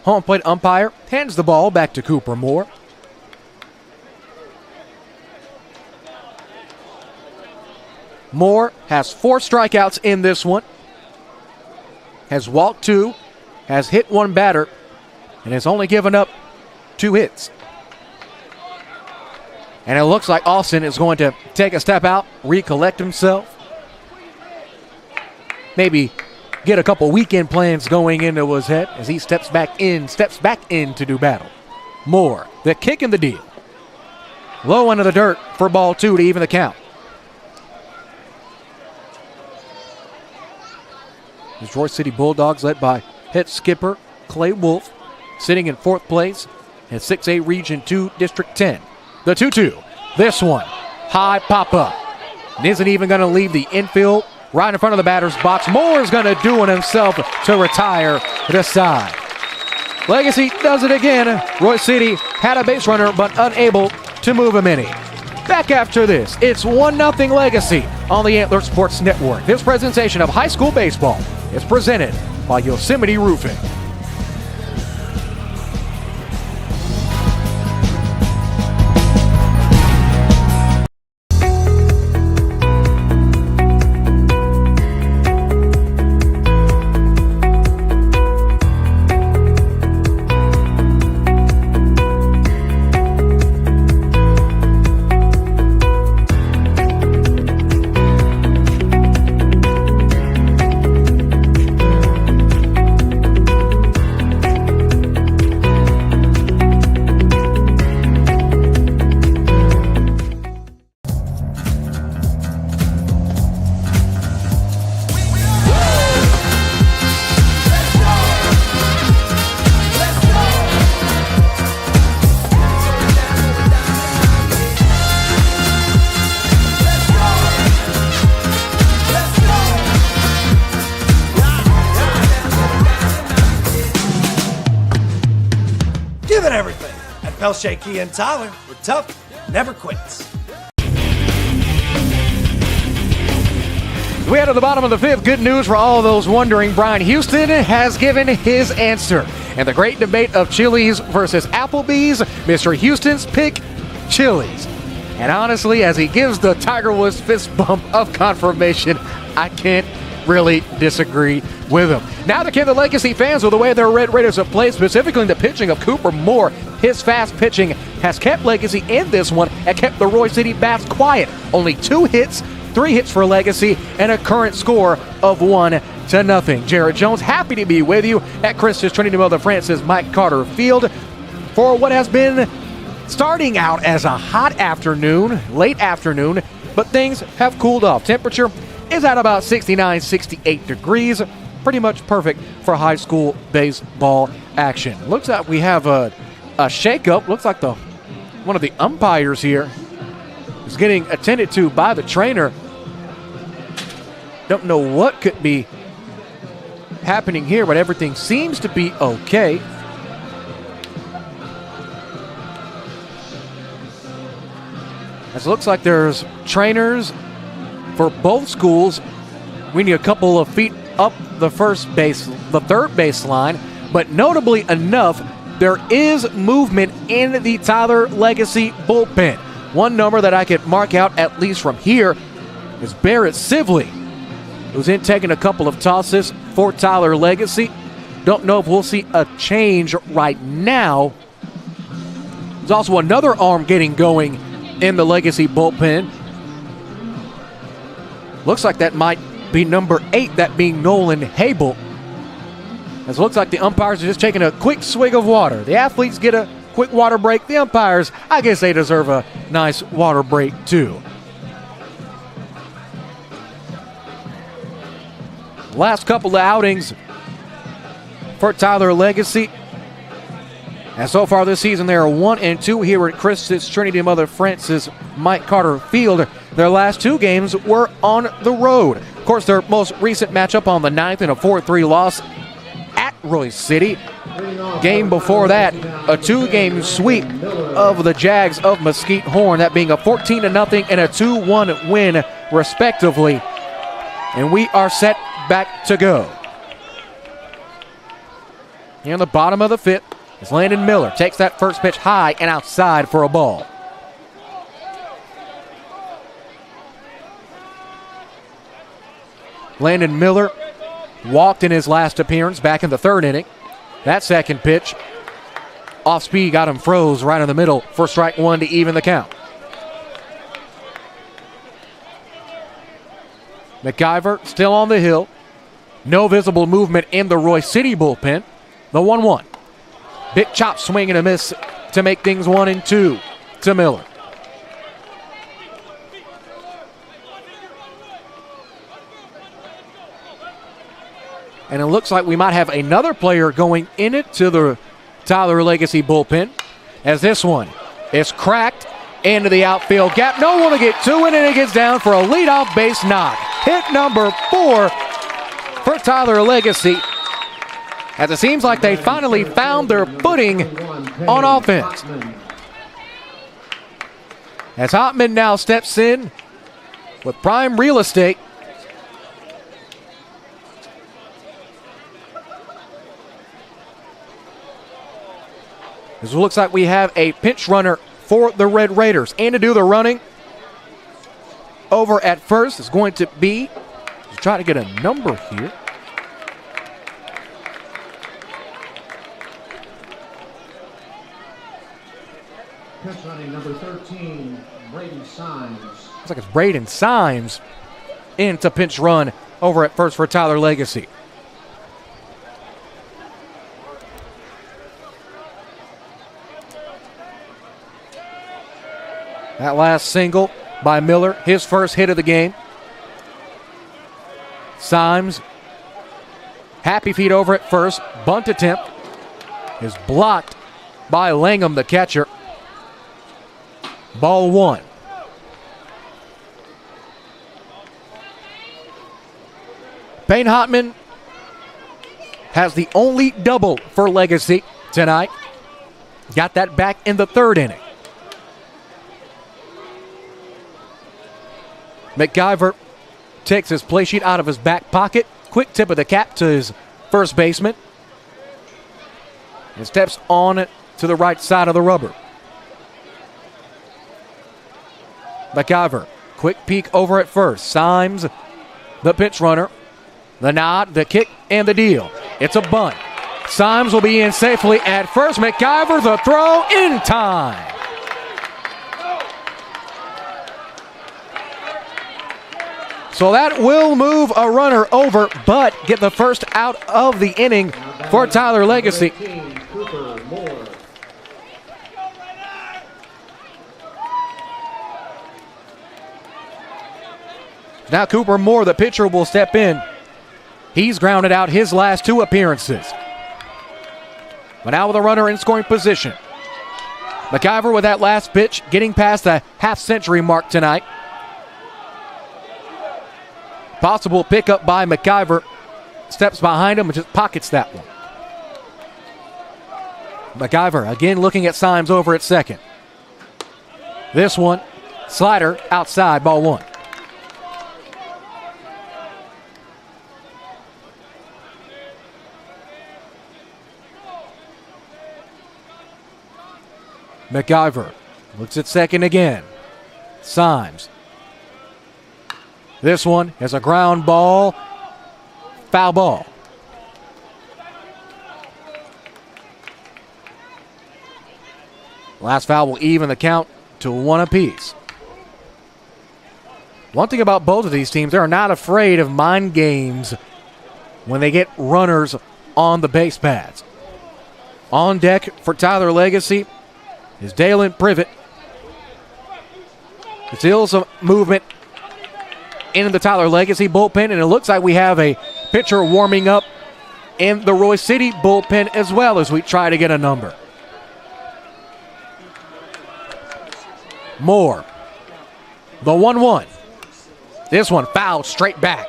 Home plate umpire hands the ball back to Cooper Moore. Moore has 4 strikeouts in this one. Has walked 2, has hit 1 batter, and has only given up 2 hits. And it looks like Austin is going to take a step out, recollect himself. Maybe get a couple weekend plans going into his head as he steps back in to do battle. Moore, the kick and the deal. Low into the dirt for ball 2 to even the count. The Royse City Bulldogs led by head skipper Clay Wolf, sitting in 4th place in 6A Region 2 District 10. The 2-2. This one, high pop-up. And isn't even going to leave the infield right in front of the batter's box. Moore's going to do it himself to retire this side. Legacy does it again. Royse City had a base runner but unable to move him any. Back after this, it's 1-0 Legacy on the Antler Sports Network. This presentation of high school baseball is presented by Yosemite Roofing. Give it everything. At Pelche Key and Tyler, we're tough, never quits. We head to the bottom of the fifth. Good news for all those wondering. Brian Houston has given his answer. And the great debate of Chili's versus Applebee's, Mr. Houston's pick, Chili's. And honestly, as he gives the Tiger Woods fist bump of confirmation, I can't really disagree with him. Now the kid, the Legacy fans, with the way their Red Raiders have played, specifically in the pitching of Cooper Moore, his fast pitching has kept Legacy in this one and kept the Royse City bats quiet. Only 2 hits, 3 hits for Legacy, and a current score of 1-0. Jared Jones, happy to be with you at Christus Trinity Mother Francis Mike Carter Field for what has been starting out as a hot afternoon, late afternoon, but things have cooled off. Temperature is at about 69, 68 degrees. Pretty much perfect for high school baseball action. Looks like we have a shakeup. Looks like one of the umpires here is getting attended to by the trainer. Don't know what could be happening here, but everything seems to be okay. As it looks like there's trainers for both schools. We need a couple of feet up the third base line, but notably enough, there is movement in the Tyler Legacy bullpen. One number that I could mark out, at least from here, is Barrett Sibley, who's in taking a couple of tosses for Tyler Legacy. Don't know if we'll see a change right now. There's also another arm getting going in the Legacy bullpen. Looks like that might be number 8, that being Nolan Hable. As it looks like the umpires are just taking a quick swig of water. The athletes get a quick water break. The umpires, I guess they deserve a nice water break too. Last couple of outings for Tyler Legacy. And so far this season, they are 1-2 here at Christus Trinity Mother Francis Mike Carter Field. Their last 2 games were on the road. Of course, their most recent matchup on the 9th in a 4-3 loss at Royse City. Game before that, a 2-game sweep of the Jags of Mesquite Horn, that being a 14-0 and a 2-1 win, respectively. And we are set back to go. Here in the bottom of the 5th is Landon Miller. Takes that first pitch high and outside for a ball. Landon Miller walked in his last appearance back in the 3rd inning. That second pitch, off speed, got him froze right in the middle for strike 1 to even the count. McIver still on the hill. No visible movement in the Royse City bullpen. The 1-1. Big chop, swing and a miss to make things 1-2 to Miller. And it looks like we might have another player going into the Tyler Legacy bullpen, as this one is cracked into the outfield gap. No one to get to it, and it gets down for a leadoff base knock. hit number 4 for Tyler Legacy, as it seems like they finally found their footing on offense. As Hotman now steps in with prime real estate. It looks like we have a pinch runner for the Red Raiders. And to do the running over at first is going to be, let's try to get a number here. Pitch running number 13, Braden Symes. Looks like it's Braden Symes into pinch run over at first for Tyler Legacy. That last single by Miller, his first hit of the game. Symes, happy feet over at first. Bunt attempt is blocked by Langham, the catcher. Ball 1. Payne Hotman has the only double for Legacy tonight. Got that back in the 3rd inning. McIver takes his play sheet out of his back pocket. Quick tip of the cap to his first baseman. And steps on to the right side of the rubber. McIver, quick peek over at first. Symes, the pitch runner. The nod, the kick, and the deal. It's a bunt. Symes will be in safely at first. McIver, the throw in time. So that will move a runner over, but get the first out of the inning for Tyler Legacy. Now Cooper Moore, the pitcher, will step in. He's grounded out his last 2 appearances. But now with a runner in scoring position. McIver with that last pitch, getting past the half-century mark tonight. Possible pickup by McIver. Steps behind him and just pockets that one. McIver again looking at Symes over at second. This one, slider outside, ball 1. McIver looks at second again. Symes. This one is a ground ball. Foul ball. Last foul will even the count to 1 apiece. One thing about both of these teams, they're not afraid of mind games when they get runners on the base paths. On deck for Tyler Legacy is Dalen Privet. Still some movement in the Tyler Legacy bullpen, and it looks like we have a pitcher warming up in the Royse City bullpen as well as we try to get a number. Moore. The 1-1. This one fouled straight back.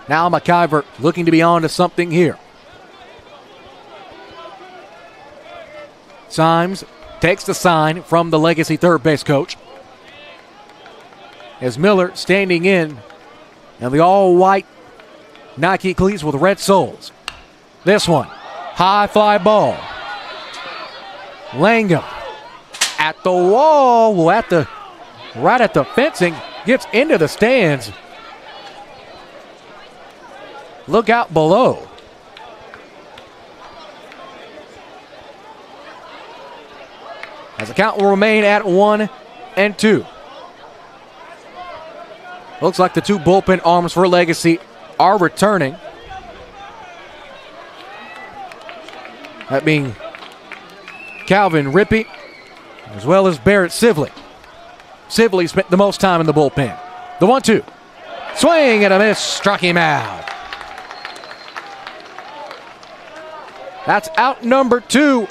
Now McIver looking to be on to something here. Symes takes the sign from the Legacy third base coach. As Miller standing in the all-white Nike cleats with red soles. This one, high fly ball. Langham at the wall, right at the fencing, gets into the stands. Look out below. As the count will remain at 1-2. Looks like the 2 bullpen arms for Legacy are returning. That being Calvin Rippey, as well as Barrett Sibley. Sibley spent the most time in the bullpen. The 1-2. Swing and a miss, struck him out. That's out number 2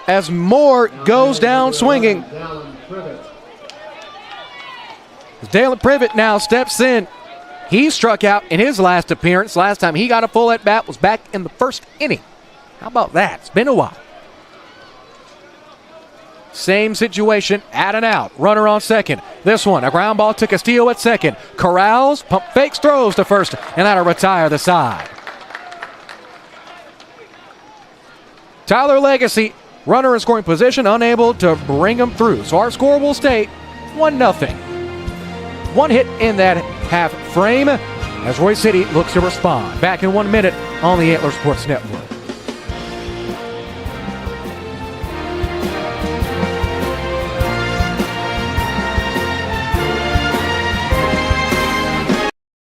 as Moore goes down swinging. Dalen Privet now steps in. He struck out in his last appearance. Last time he got a full at-bat was back in the first inning. How about that? It's been a while. Same situation, at and out. Runner on second. This one, a ground ball to Castillo at second. Corrals, pump fakes, throws to first, and that'll retire the side. Tyler Legacy, runner in scoring position, unable to bring him through. So our score will stay 1-0. One hit in that half frame as Royse City looks to respond. Back in 1 minute on the Antler Sports Network.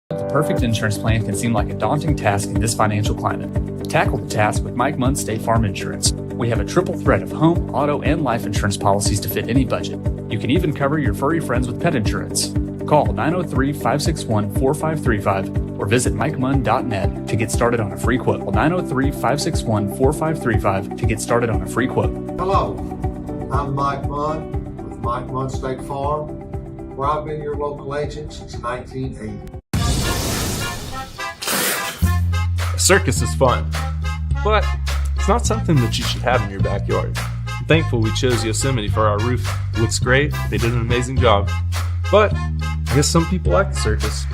The perfect insurance plan can seem like a daunting task in this financial climate. Tackle the task with Mike Munn State Farm Insurance. We have a triple threat of home, auto, and life insurance policies to fit any budget. You can even cover your furry friends with pet insurance. Call 903-561-4535 or visit MikeMunn.net to get started on a free quote. 903-561-4535 to get started on a free quote. Hello, I'm Mike Munn with Mike Munn State Farm, where I've been your local agent since 1980. A circus is fun, but it's not something that you should have in your backyard. I'm thankful we chose Yosemite for our roof. It looks great, they did an amazing job, but I guess some people like the circus.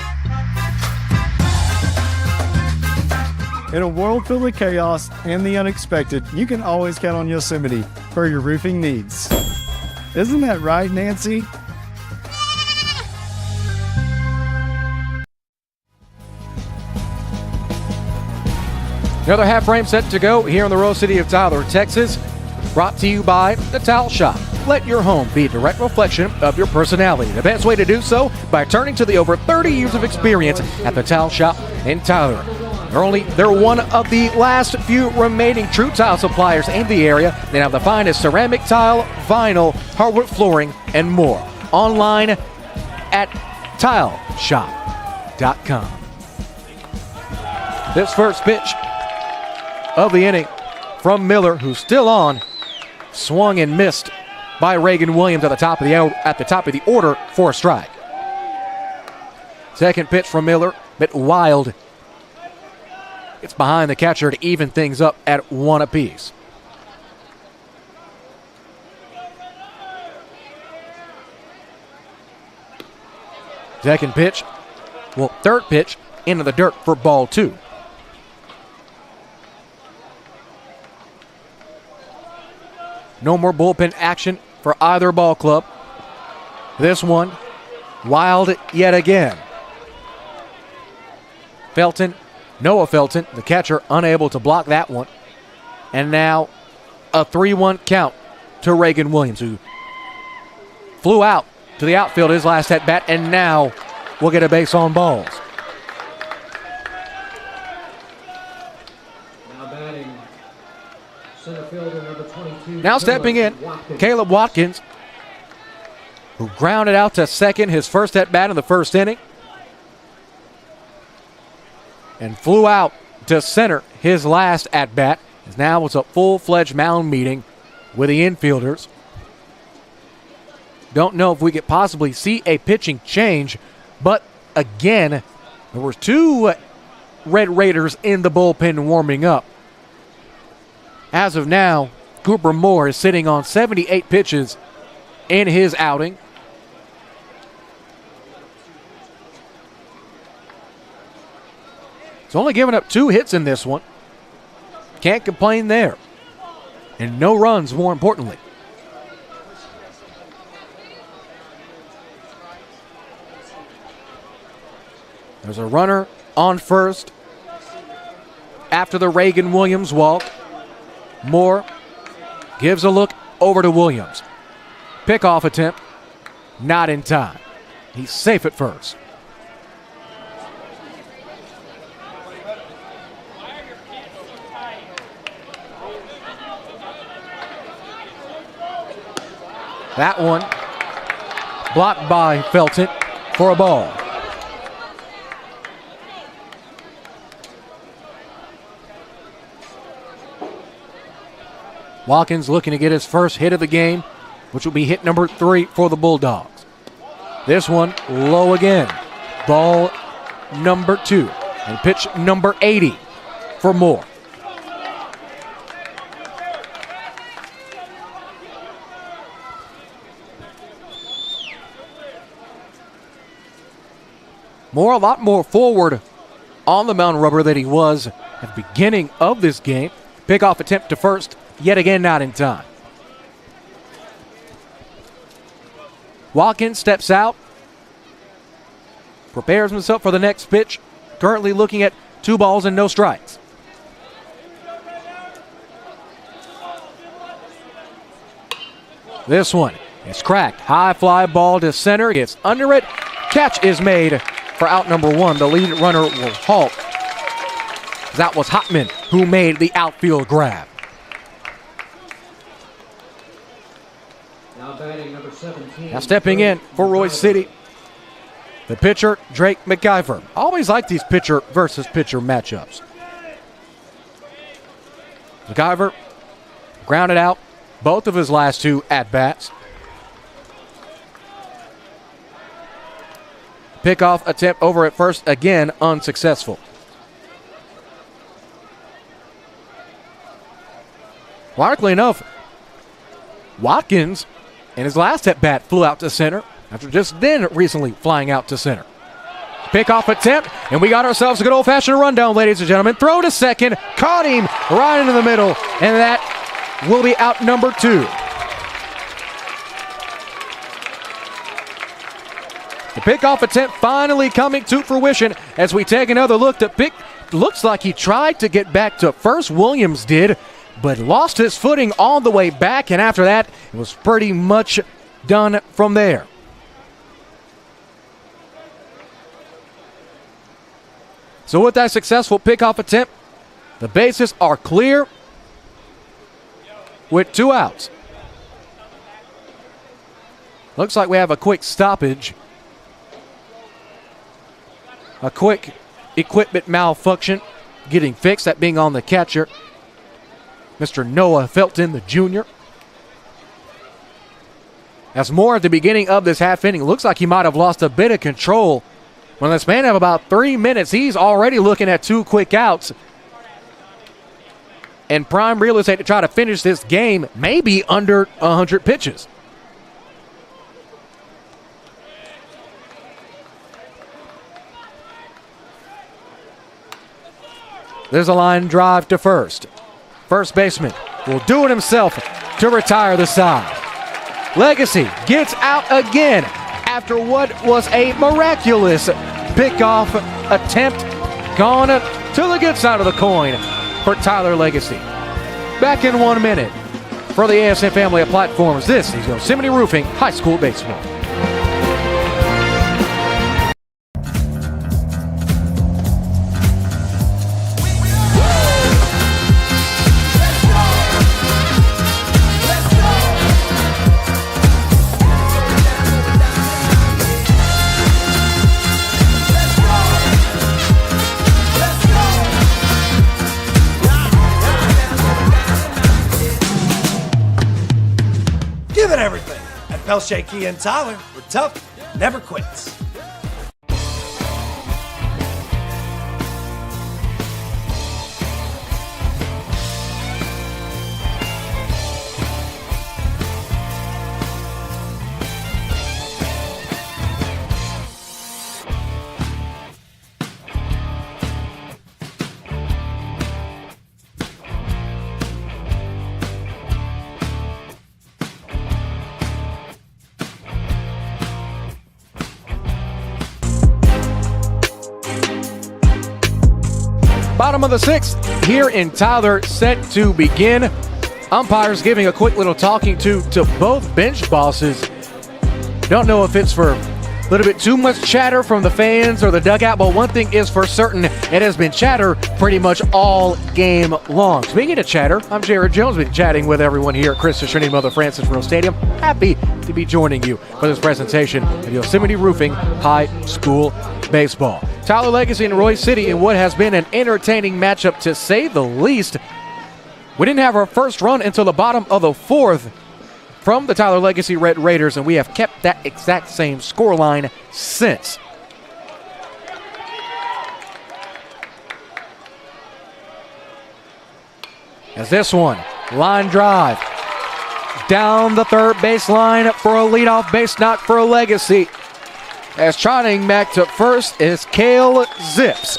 In a world filled with chaos and the unexpected, you can always count on Yosemite for your roofing needs. Isn't that right, Nancy? Another half frame set to go here in the Rose City of Tyler, Texas. Brought to you by The Towel Shop. Let your home be a direct reflection of your personality. The best way to do so by turning to the over 30 years of experience at The Towel Shop in Tyler. They're one of the last few remaining true tile suppliers in the area. They have the finest ceramic tile, vinyl, hardwood flooring, and more. Online at tileshop.com. This first pitch of the inning from Miller, who's still on, swung and missed by Reagan Williams at the top of the order for a strike. Second pitch from Miller, bit wild. It's behind the catcher to even things up at one apiece. Second pitch, third pitch into the dirt for ball two. No more bullpen action for either ball club. This one, wild yet again. Noah Felton, the catcher, unable to block that one. And now a 3-1 count to Reagan Williams, who flew out to the outfield his last at bat, and now will get a base on balls. Now stepping in, Caleb Watkins, who grounded out to second his first at-bat in the first inning, and flew out to center his last at-bat. Now it's a full-fledged mound meeting with the infielders. Don't know if we could possibly see a pitching change, but again, there were two Red Raiders in the bullpen warming up. As of now, Cooper Moore is sitting on 78 pitches in his outing. He's only given up 2 hits in this one. Can't complain there. And no runs, more importantly. There's a runner on first after the Reagan Williams walk. Moore gives a look over to Williams. Pickoff attempt, not in time. He's safe at first. That one blocked by Felton for a ball. Watkins looking to get his first hit of the game, which will be hit number 3 for the Bulldogs. This one low again. Ball number 2. And pitch number 80 for Moore. Moore a lot more forward on the mound rubber than he was at the beginning of this game. Pickoff attempt to first, yet again not in time. Watkins steps out, prepares himself for the next pitch, currently looking at 2 balls and no strikes. This one is cracked. High fly ball to center, gets under it. Catch is made for out number 1. The lead runner will halt. That was Hotman who made the outfield grab. Now batting number 17. Now stepping in for Royse City, the pitcher, Drake McIver. Always like these pitcher versus pitcher matchups. McIver grounded out both of his last 2 at-bats. Pickoff attempt over at first, again unsuccessful. Ironically enough, Watkins in his last at-bat flew out to center after just then recently flying out to center. Pickoff attempt, and we got ourselves a good old-fashioned rundown, ladies and gentlemen. Throw to second, caught him right into the middle, and that will be out number 2. The pickoff attempt finally coming to fruition as we take another look. The pick looks like he tried to get back to first, Williams did, but lost his footing all the way back, and after that, it was pretty much done from there. So with that successful pickoff attempt, the bases are clear with 2 outs. Looks like we have a quick stoppage. A quick equipment malfunction getting fixed, that being on the catcher, Mr. Noah Felton, the junior. As Moore at the beginning of this half inning, looks like he might have lost a bit of control. When this man have about 3 minutes, he's already looking at 2 quick outs. And prime real estate to try to finish this game, maybe under 100 pitches. There's a line drive to first. First baseman will do it himself to retire the side. Legacy gets out again after what was a miraculous pickoff attempt. Gone to the good side of the coin for Tyler Legacy. Back in 1 minute for the ASN family of platforms. This is Yosemite Roofing High School Baseball. Give it everything. At Pelche Key and Tyler, we're tough, never quits. Bottom of the 6th here in Tyler, set to begin. Umpires giving a quick little talking to both bench bosses. Don't know if it's for a little bit too much chatter from the fans or the dugout, but one thing is for certain, it has been chatter pretty much all game long. Speaking of chatter, I'm Jared Jones, been chatting with everyone here at Chris Trinity Mother Francis Royal Stadium. Happy to be joining you for this presentation of Yosemite Roofing High School Baseball. Tyler Legacy and Royse City in what has been an entertaining matchup to say the least. We didn't have our first run until the bottom of the 4th from the Tyler Legacy Red Raiders, and we have kept that exact same scoreline since. As this one, line drive, down the third baseline for a leadoff base knock for a Legacy. As trotting back to first is Cale Zips.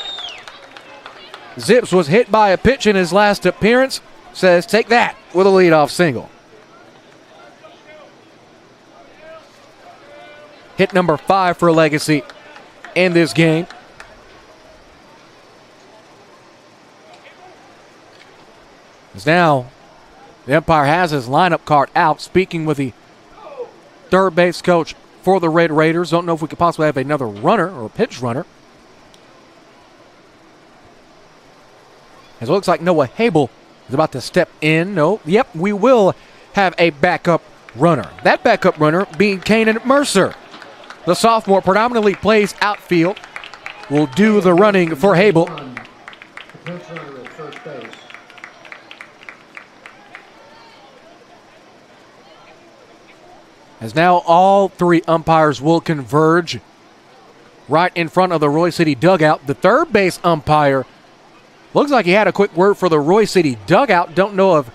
Zips was hit by a pitch in his last appearance. Says, take that with a leadoff single. Hit number 5 for Legacy in this game. As now, the umpire has his lineup card out, speaking with the third base coach for the Red Raiders. Don't know if we could possibly have another runner or a pitch runner. As it looks like Noah Habel is about to step in. No, yep, we will have a backup runner. That backup runner being Kanan Mercer. The sophomore predominantly plays outfield. Will do the running for Habel. The pinch runner at first base. As now all 3 umpires will converge right in front of the Royse City dugout. The third base umpire looks like he had a quick word for the Royse City dugout. Don't know if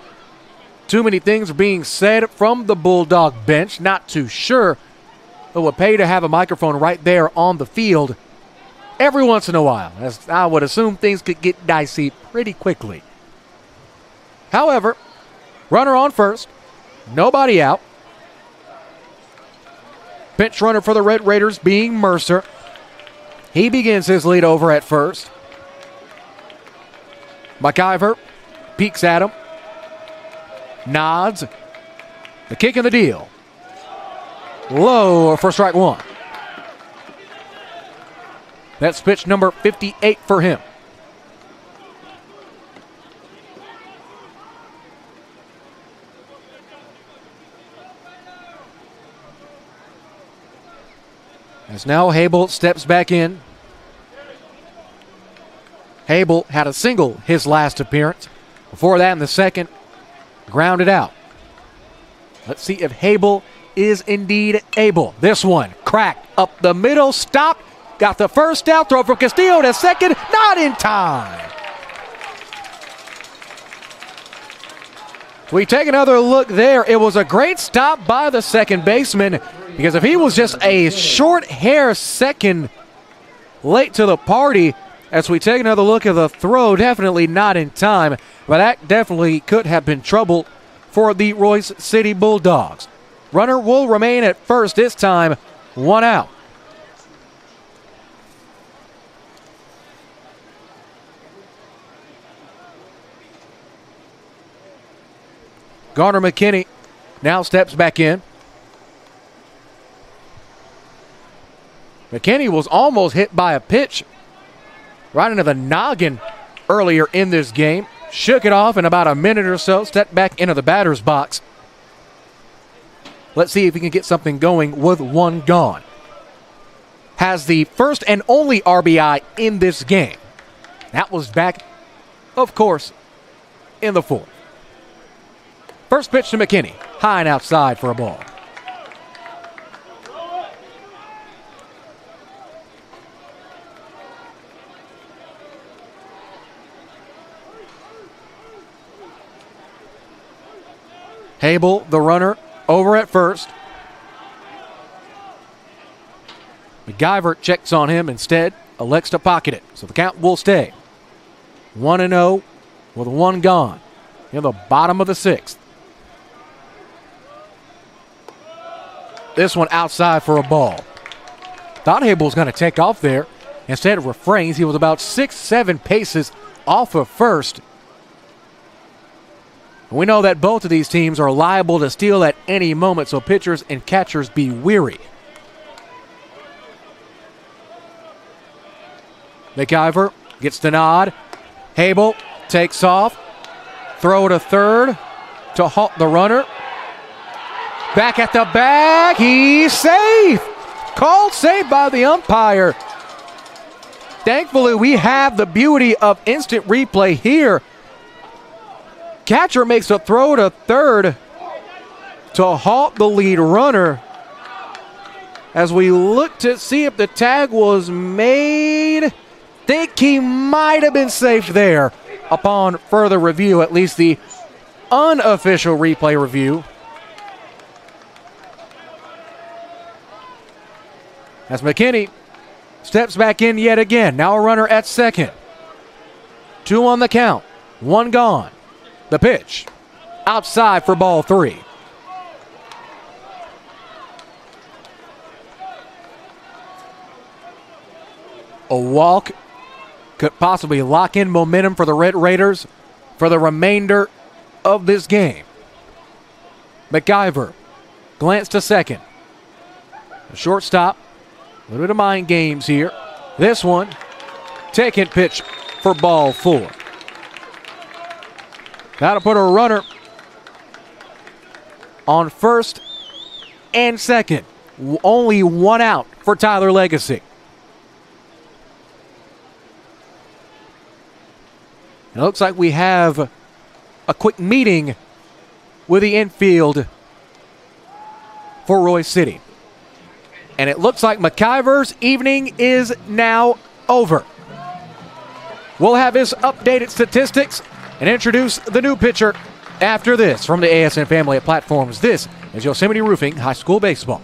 too many things are being said from the Bulldog bench. Not too sure. It would pay to have a microphone right there on the field every once in a while, as I would assume things could get dicey pretty quickly. However, runner on first, nobody out. Pinch runner for the Red Raiders being Mercer. He begins his lead over at first. McIver peeks at him. Nods. The kick and the deal. Low for strike 1. That's pitch number 58 for him. As now Habel steps back in. Habel had a single his last appearance. Before that in the second, grounded out. Let's see if Habel is indeed able. This one cracked up the middle, stopped, got the first out, throw from Castillo to second, not in time. We take another look there. It was a great stop by the second baseman, because if he was just a short hair second late to the party, as we take another look at the throw, definitely not in time, but that definitely could have been trouble for the Royse City Bulldogs. Runner will remain at first this time, 1 out. Garner McKinney now steps back in. McKinney was almost hit by a pitch right into the noggin earlier in this game. Shook it off in about a minute or so, stepped back into the batter's box. Let's see if he can get something going with 1 gone. Has the first and only RBI in this game. That was back, of course, in the 4th. First pitch to McKinney, high and outside for a ball. Habel, the runner, over at first. McIver checks on him instead, elects to pocket it, so the count will stay. 1-0 with 1 gone in the bottom of the 6th. This one outside for a ball. Thought Habel was going to take off there. Instead, refrains. He was about 6-7 paces off of first. We know that both of these teams are liable to steal at any moment, so pitchers and catchers be weary. McIver gets the nod. Habel takes off. Throw to third to halt the runner. Back at the bag. He's safe. Called safe by the umpire. Thankfully, we have the beauty of instant replay here. Catcher makes a throw to third. to halt the lead runner as we look to see if the tag was made. Think he might have been safe there upon further review, at least the unofficial replay review. As McKinney steps back in yet again. Now a runner at second. 2 on the count. 1 gone. The pitch. Outside for ball 3. A walk could possibly lock in momentum for the Red Raiders for the remainder of this game. McIver glance to second. A shortstop. A little bit of mind games here. This one, taking pitch for ball 4. That'll put a runner on first and second. Only 1 out for Tyler Legacy. It looks like we have a quick meeting with the infield for Royse City. And it looks like McIver's evening is now over. We'll have his updated statistics and introduce the new pitcher after this. From the ASN family of platforms, this is Yosemite Roofing High School Baseball.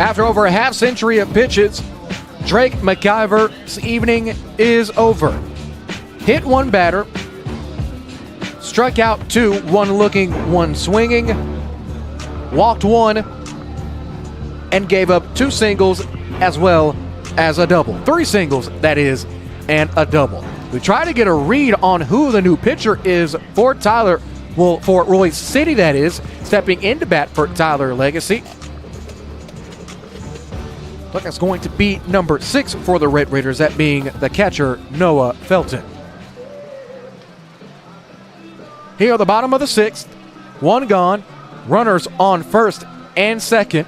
After over a half century of pitches, Drake McIver's evening is over. Hit 1 batter, struck out 2, 1 looking, 1 swinging, walked 1, and gave up 2 singles as well as a double. 3 singles, that is, and a double. We try to get a read on who the new pitcher is for for Royse City, that is, stepping into bat for Tyler Legacy. Look, it's going to be number 6 for the Red Raiders, that being the catcher, Noah Felton. Here at the bottom of the 6th, 1 gone, runners on first and second.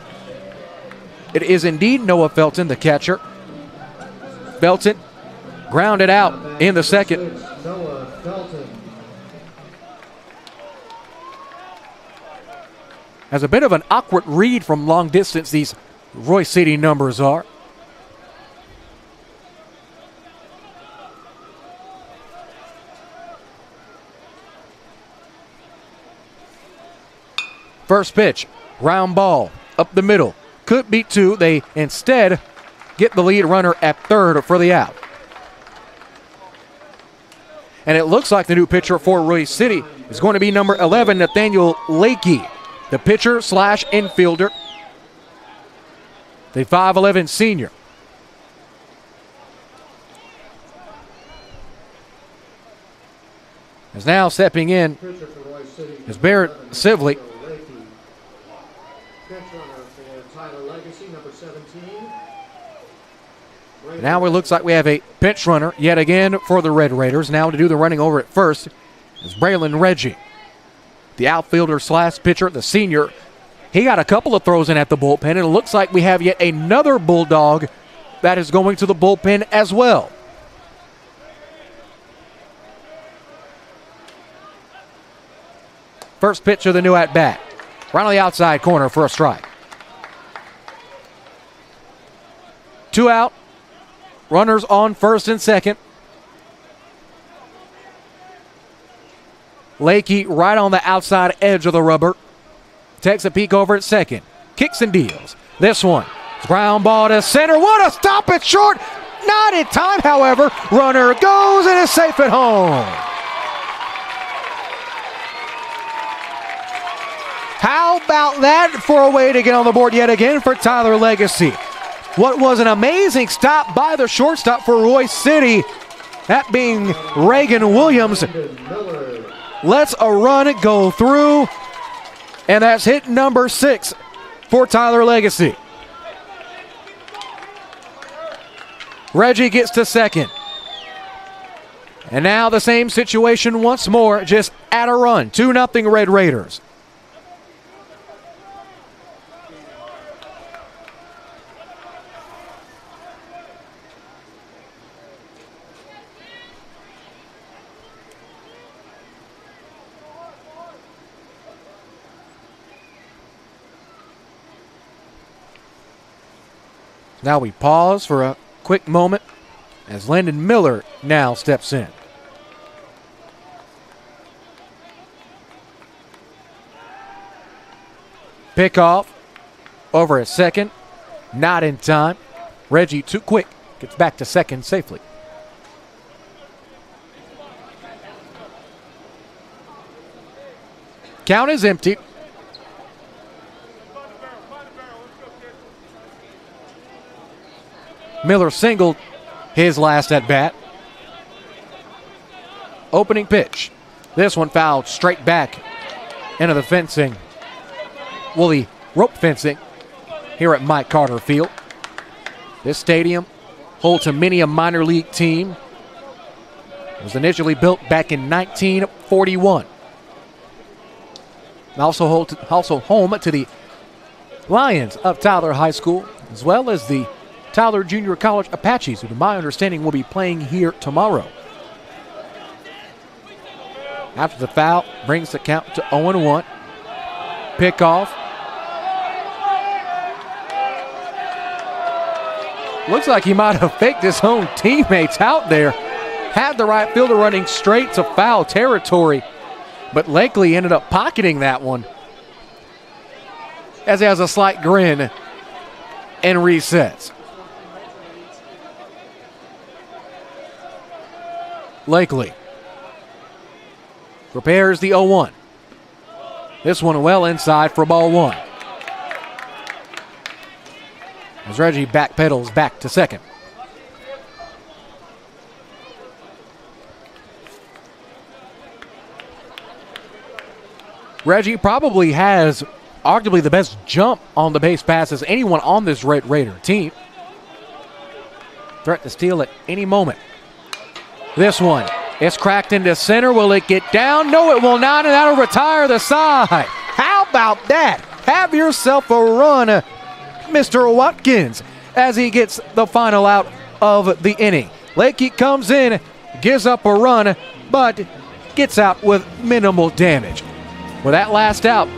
It is indeed Noah Felton, the catcher. Felton grounded out in the second. Noah Felton. As a bit of an awkward read from long distance, these Royse City numbers are. First pitch, round ball, up the middle. Could be 2. They instead get the lead runner at third for the out. And it looks like the new pitcher for Royse City is going to be number 11, Nathaniel Lakey, the pitcher / infielder. The 5'11" senior. Is now stepping in is Barrett Sivley. Now it looks like we have a pinch runner yet again for the Red Raiders. Now to do the running over at first is Braylon Reggie. The outfielder / pitcher, the senior. He got a couple of throws in at the bullpen, and it looks like we have yet another Bulldog that is going to the bullpen as well. First pitch of the new at-bat. Right on the outside corner for a strike. 2 out. Runners on first and second. Lakey right on the outside edge of the rubber. Takes a peek over at second. Kicks and deals. This one. Ground ball to center. What a stop it short. Not in time, however. Runner goes and is safe at home. How about that for a way to get on the board yet again for Tyler Legacy? What was an amazing stop by the shortstop for Royse City, that being Reagan Williams, lets a run go through, and that's hit number 6 for Tyler Legacy. Reggie gets to second. And now the same situation once more, just at a run. 2-0 Red Raiders. Now we pause for a quick moment as Landon Miller now steps in. Pickoff over at second. Not in time. Reggie too quick. Gets back to second safely. Count is empty. Miller singled his last at bat. Opening pitch. This one fouled straight back into the fencing. Well, the rope fencing here at Mike Carter Field. This stadium holds to many a minor league team. It was initially built back in 1941. Also home to the Lions of Tyler High School, as well as the Tyler Junior College Apaches, who to my understanding will be playing here tomorrow. After the foul, brings the count to 0-1. Pickoff. Looks like he might have faked his own teammates out there. Had the right fielder running straight to foul territory, but Lakely ended up pocketing that one as he has a slight grin and resets. Lakely prepares the 0-1. This one well inside for ball one. As Reggie backpedals back to second. Reggie probably has arguably the best jump on the base pass as anyone on this Red Raider team. Threat to steal at any moment. This one is cracked into center. Will it get down? No, it will not, and that'll retire the side. How about that? Have yourself a run, Mr. Watkins, as he gets the final out of the inning. Lakey comes in, gives up a run, but gets out with minimal damage. With that last out,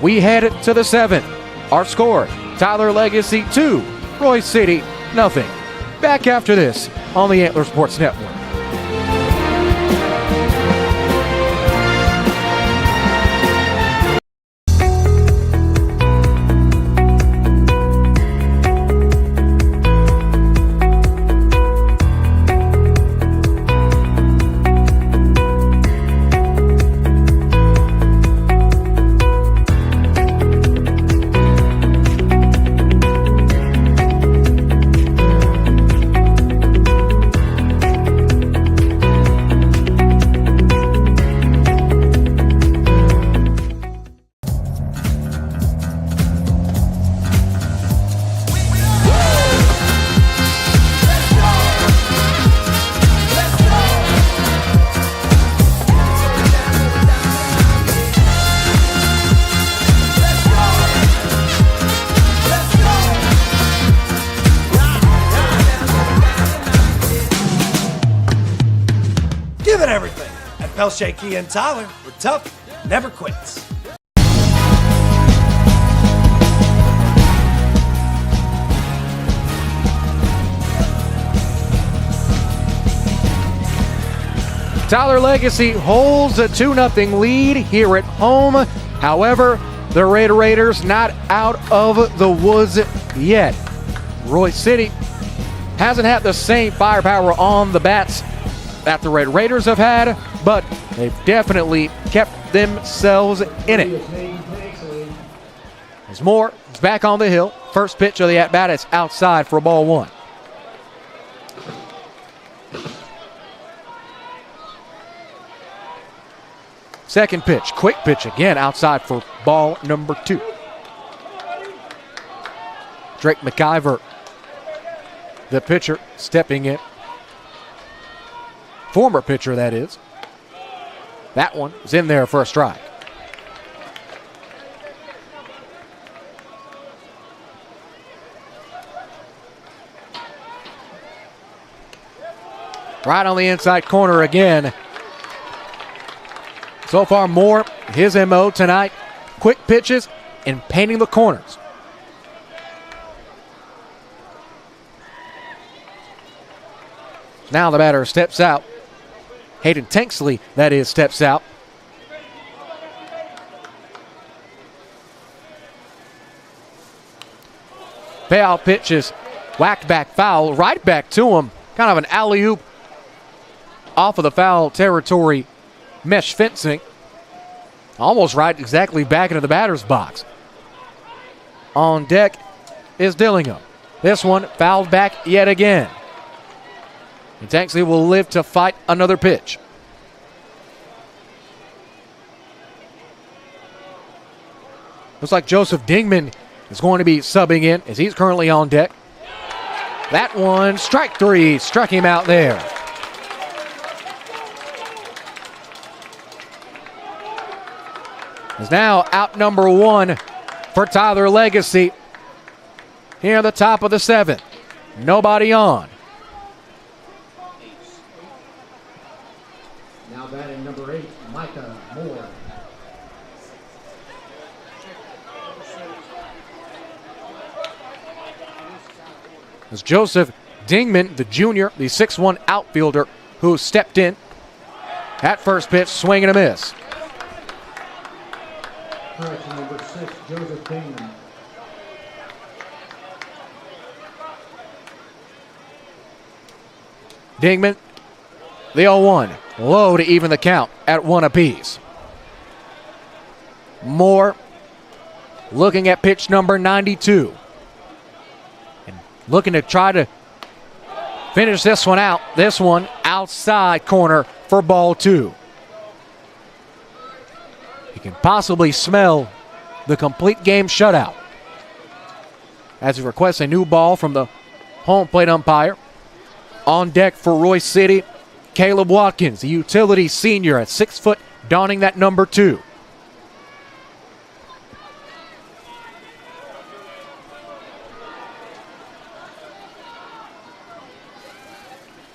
we head to the 7th. Our score, Tyler Legacy 2, Royse City nothing. Back after this on the Antler Sports Network. Give it everything. At Pelche Key and Tyler, we're tough, never quits. Tyler Legacy holds a 2-0 lead here at home. However, the Raiders not out of the woods yet. Royse City hasn't had the same firepower on the bats that the Red Raiders have had, but they've definitely kept themselves in it. As Moore is back on the hill. First pitch of the at-bat is outside for ball 1. Second pitch, quick pitch again outside for ball number 2. Drake McIver, the pitcher, stepping in. Former pitcher, that is. That one is in there for a strike. Right on the inside corner again. So far, Moore, his MO tonight, quick pitches and painting the corners. Now the batter steps out. Hayden Tanksley, that is, steps out. Payout pitch is whacked back foul, right back to him. Kind of an alley-oop off of the foul territory mesh fencing. Almost right exactly back into the batter's box. On deck is Dillingham. This one fouled back yet again. And Tanksley will live to fight another pitch. Looks like Joseph Dingman is going to be subbing in as he's currently on deck. That one, strike 3, struck him out there. Is now out number 1 for Tyler Legacy. Here at the top of the 7th. Nobody on. Now batting number 8, Micah Moore. As Joseph Dingman, the junior, the 6'1 outfielder who stepped in. At first pitch, swing and a miss. Correction number 6, Joseph Dingman. Dingman, the 0-1, low to even the count at 1 apiece. Moore looking at pitch number 92. And looking to try to finish this one out. This one outside corner for ball 2. He can possibly smell the complete game shutout as he requests a new ball from the home plate umpire. On deck for Royse City, Caleb Watkins, the utility senior at 6 foot, donning that number 2.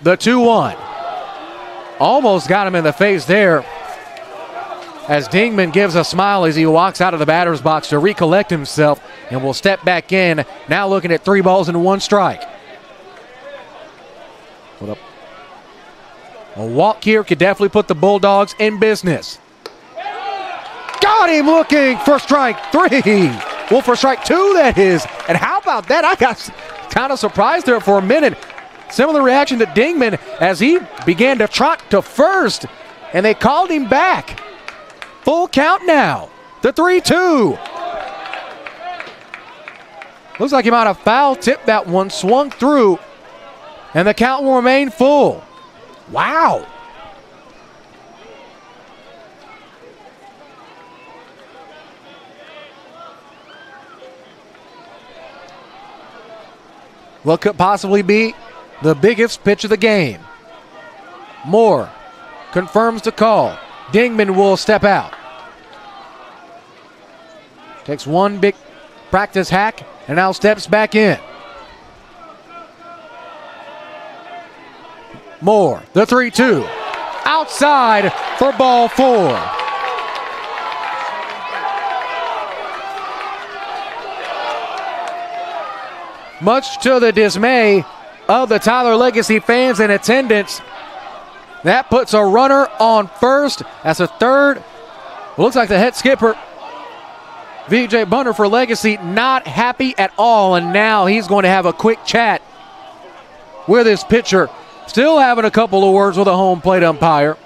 The 2-1. Almost got him in the face there as Dingman gives a smile as he walks out of the batter's box to recollect himself and will step back in. Now looking at 3 balls and 1 strike. With a walk here could definitely put the Bulldogs in business. Got him looking for strike 3. Well, for strike 2, that is. And how about that? I got kind of surprised there for a minute. Similar reaction to Dingman as he began to trot to first, and they called him back. Full count now. The 3-2. Looks like he might have foul tipped that one, swung through, and the count will remain full. Wow. What could possibly be the biggest pitch of the game? Moore confirms the call. Dingman will step out. Takes one big practice hack and now steps back in. Moore, the 3-2. Outside for ball 4. Much to the dismay of the Tyler Legacy fans in attendance, That puts a runner on first. That's a third. Looks like the head skipper, VJ Bunner for Legacy, not happy at all, and now he's going to have a quick chat with his pitcher. Still having a couple of words with a home plate umpire.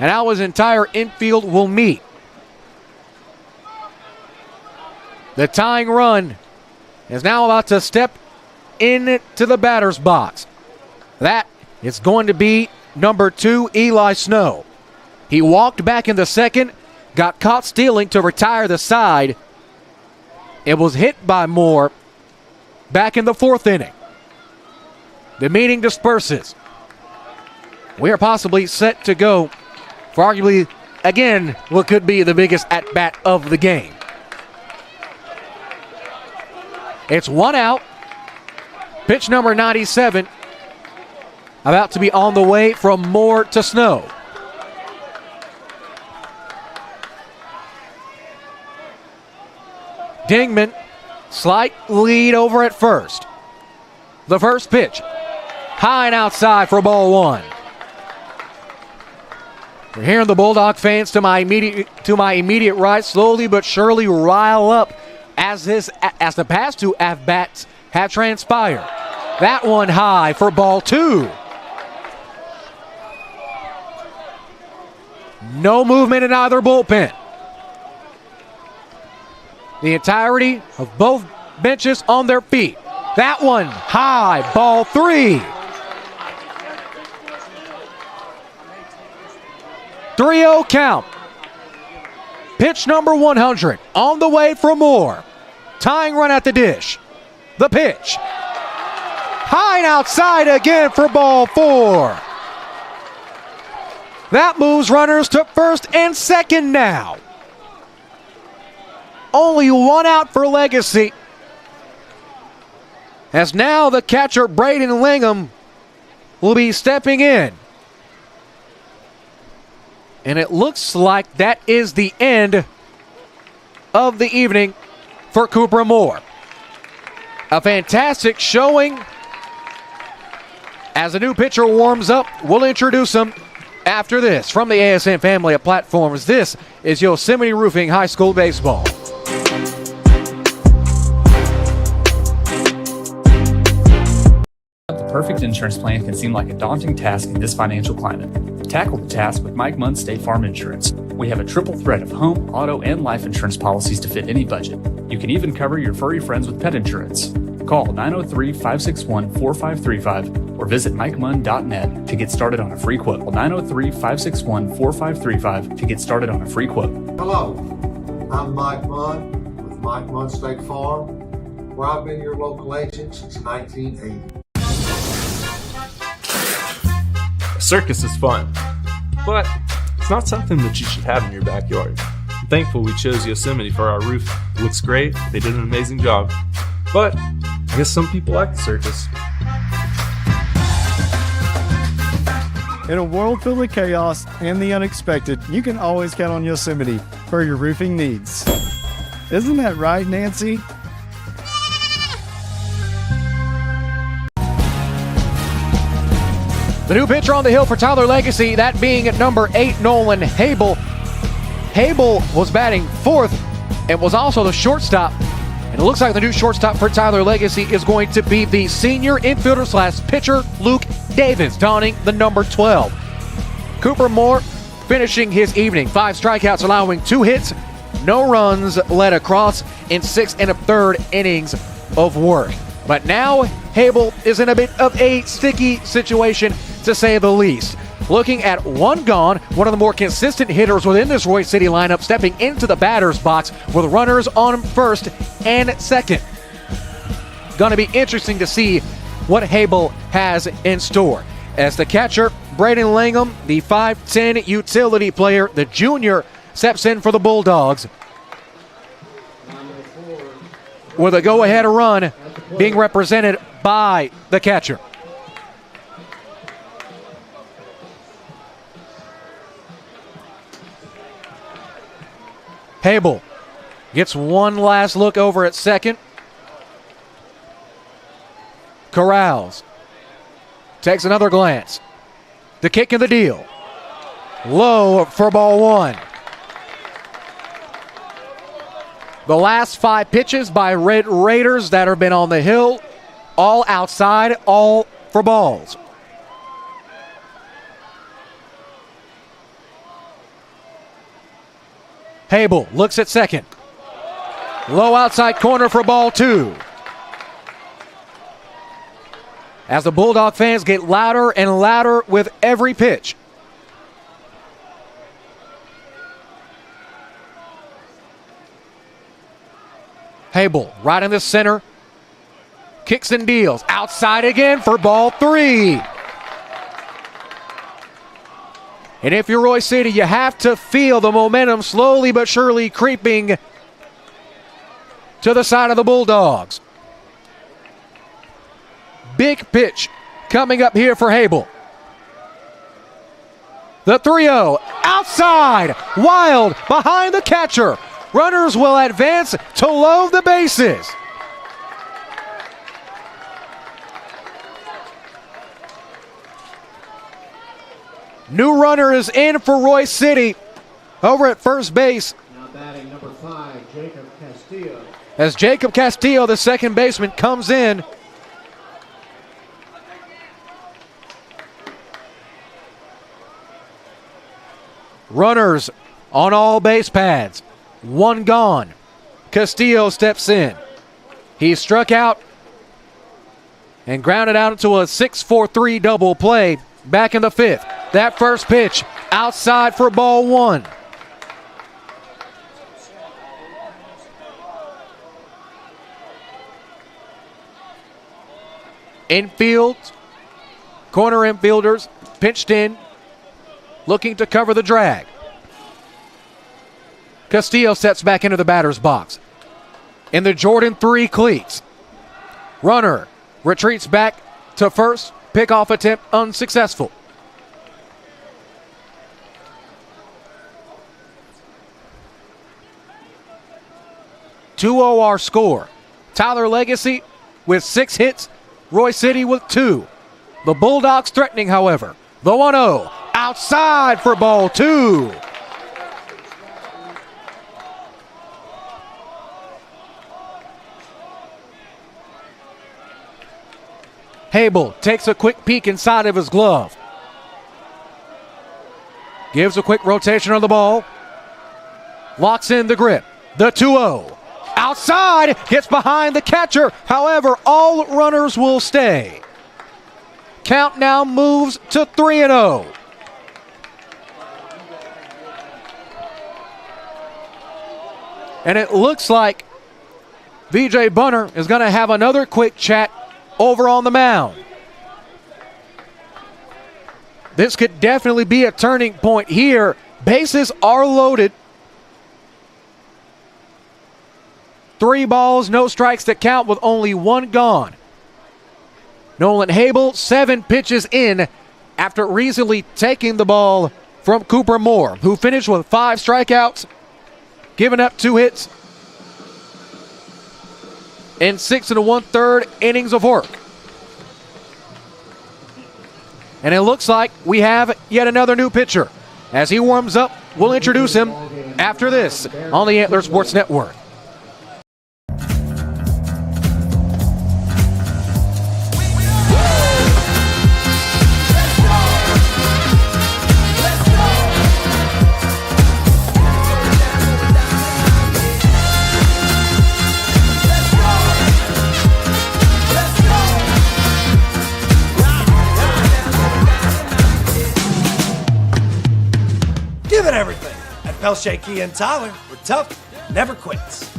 And now his entire infield will meet. The tying run is now about to step into the batter's box. That is going to be number 2, Eli Snow. He walked back in the second, got caught stealing to retire the side. It was hit by Moore back in the 4th inning. The meeting disperses. We are possibly set to go for arguably, again, what could be the biggest at-bat of the game. It's 1 out. Pitch number 97. About to be on the way from Moore to Snow. Dingman, slight lead over at first. The first pitch, high and outside for ball 1. We're hearing the Bulldog fans to my immediate right slowly but surely rile up as the past 2 at-bats have transpired. That one high for ball 2. No movement in either bullpen. The entirety of both benches on their feet. That one high, ball 3. 3-0 count. Pitch number 100 on the way for Moore. Tying run at the dish. The pitch. High and outside again for ball 4. That moves runners to first and second now. Only 1 out for Legacy. As now the catcher, Braden Lingham, will be stepping in. And it looks like that is the end of the evening for Cooper Moore. A fantastic showing. As the new pitcher warms up, we'll introduce him after this. From the ASN family of platforms, this is Yosemite Roofing High School Baseball. The perfect insurance plan can seem like a daunting task in this financial climate. Tackle the task with Mike Munn State Farm Insurance. We have a triple threat of home, auto, and life insurance policies to fit any budget. You can even cover your furry friends with pet insurance. Call 903-561-4535 or visit MikeMunn.net to get started on a free quote. 903-561-4535 to get started on a free quote. Hello, I'm Mike Munn with Mike Munn State Farm, where I've been your local agent since 1980. A circus is fun, but it's not something that you should have in your backyard. I'm thankful we chose Yosemite for our roof. It looks great, they did an amazing job, but I guess some people like the circus. In a world filled with chaos and the unexpected, you can always count on Yosemite for your roofing needs. Isn't that right, Nancy? The new pitcher on the hill for Tyler Legacy, that being at number 8, Nolan Hable. Hable was batting 4th and was also the shortstop. And it looks like the new shortstop for Tyler Legacy is going to be the senior infielder / pitcher, Luke Davis, donning the number 12. Cooper Moore finishing his evening. 5 strikeouts, allowing 2 hits, no runs led across in 6 1/3 innings of work. But now Hable is in a bit of a sticky situation, to say the least. Looking at 1 gone, one of the more consistent hitters within this Royse City lineup stepping into the batter's box with runners on first and second. Going to be interesting to see what Hable has in store. As the catcher, Braden Lingham, the 5'10 utility player, the junior, steps in for the Bulldogs with a go-ahead run being represented by the catcher. Hable gets one last look over at second. Corrals takes another glance. The kick in the deal. Low for ball one. The last 5 pitches by Red Raiders that have been on the hill, all outside, all for balls. Hable looks at second. Low outside corner for ball 2. As the Bulldog fans get louder and louder with every pitch. Hable right in the center. Kicks and deals. Outside again for ball 3. And if you're Royse City, you have to feel the momentum slowly but surely creeping to the side of the Bulldogs. Big pitch coming up here for Hable. The 3-0 outside, wild behind the catcher. Runners will advance to load the bases. New runner is in for Royse City over at first base. Now batting number 5, Jacob Castillo. As Jacob Castillo, the second baseman, comes in. Runners on all base pads. 1 gone. Castillo steps in. He struck out and grounded out into a 6-4-3 double play back in the 5th. That first pitch outside for ball 1. Infield, corner infielders pitched in, looking to cover the drag. Castillo steps back into the batter's box. In the Jordan 3 cleats. Runner retreats back to first. Pickoff attempt unsuccessful. (2-0) our score. Tyler Legacy with 6 hits. Royse City with 2. The Bulldogs threatening, however. The 1-0 outside for ball 2. Hable takes a quick peek inside of his glove. Gives a quick rotation on the ball. Locks in the grip. The 2-0. Outside, gets behind the catcher. However, all runners will stay. Count now moves to 3-0. And it looks like VJ Bunner is going to have another quick chat over on the mound. This could definitely be a turning point here. Bases are loaded. 3 balls, no strikes to count with only 1 gone. Nolan Hable, 7 pitches in after recently taking the ball from Cooper Moore, who finished with 5 strikeouts, giving up 2 hits in 6 1/3 innings of work. And it looks like we have yet another new pitcher. As he warms up, we'll introduce him after this on the Antler Sports Network. Give it everything. At Pelche Key and Tyler, we're tough, never quits.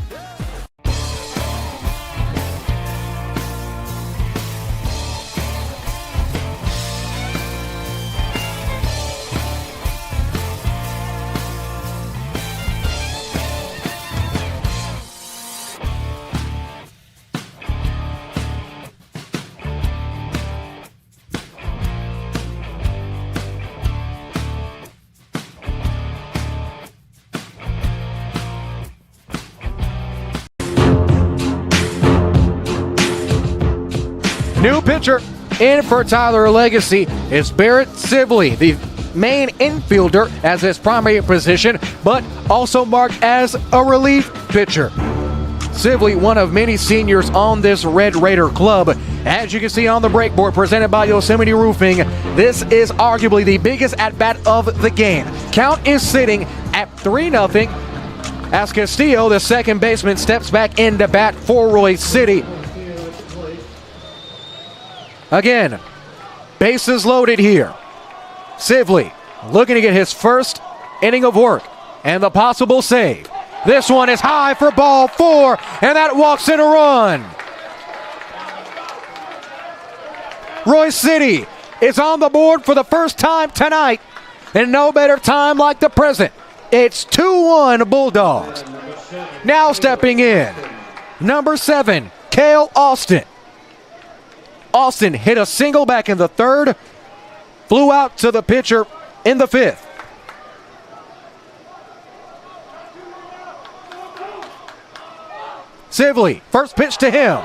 New pitcher In for Tyler Legacy is Barrett Sibley, the main infielder as his primary position, but also marked as a relief pitcher. Sibley, one of many seniors on this Red Raider club. As you can see on the breakboard presented by Yosemite Roofing, this is arguably the biggest at-bat of the game. Count is sitting at 3-0 as Castillo, the second baseman, steps back into bat for Royse City. Again, bases loaded here. Sibley looking to get his first inning of work and the possible save. This one is high for ball 4, and that walks in a run. Royse City is on the board for the first time tonight, and no better time like the present. It's 2-1 Bulldogs. Now stepping in, number 7, Cale Austin. Austin hit a single back in the 3rd, flew out to the pitcher in the 5th. Sibley, first pitch to him,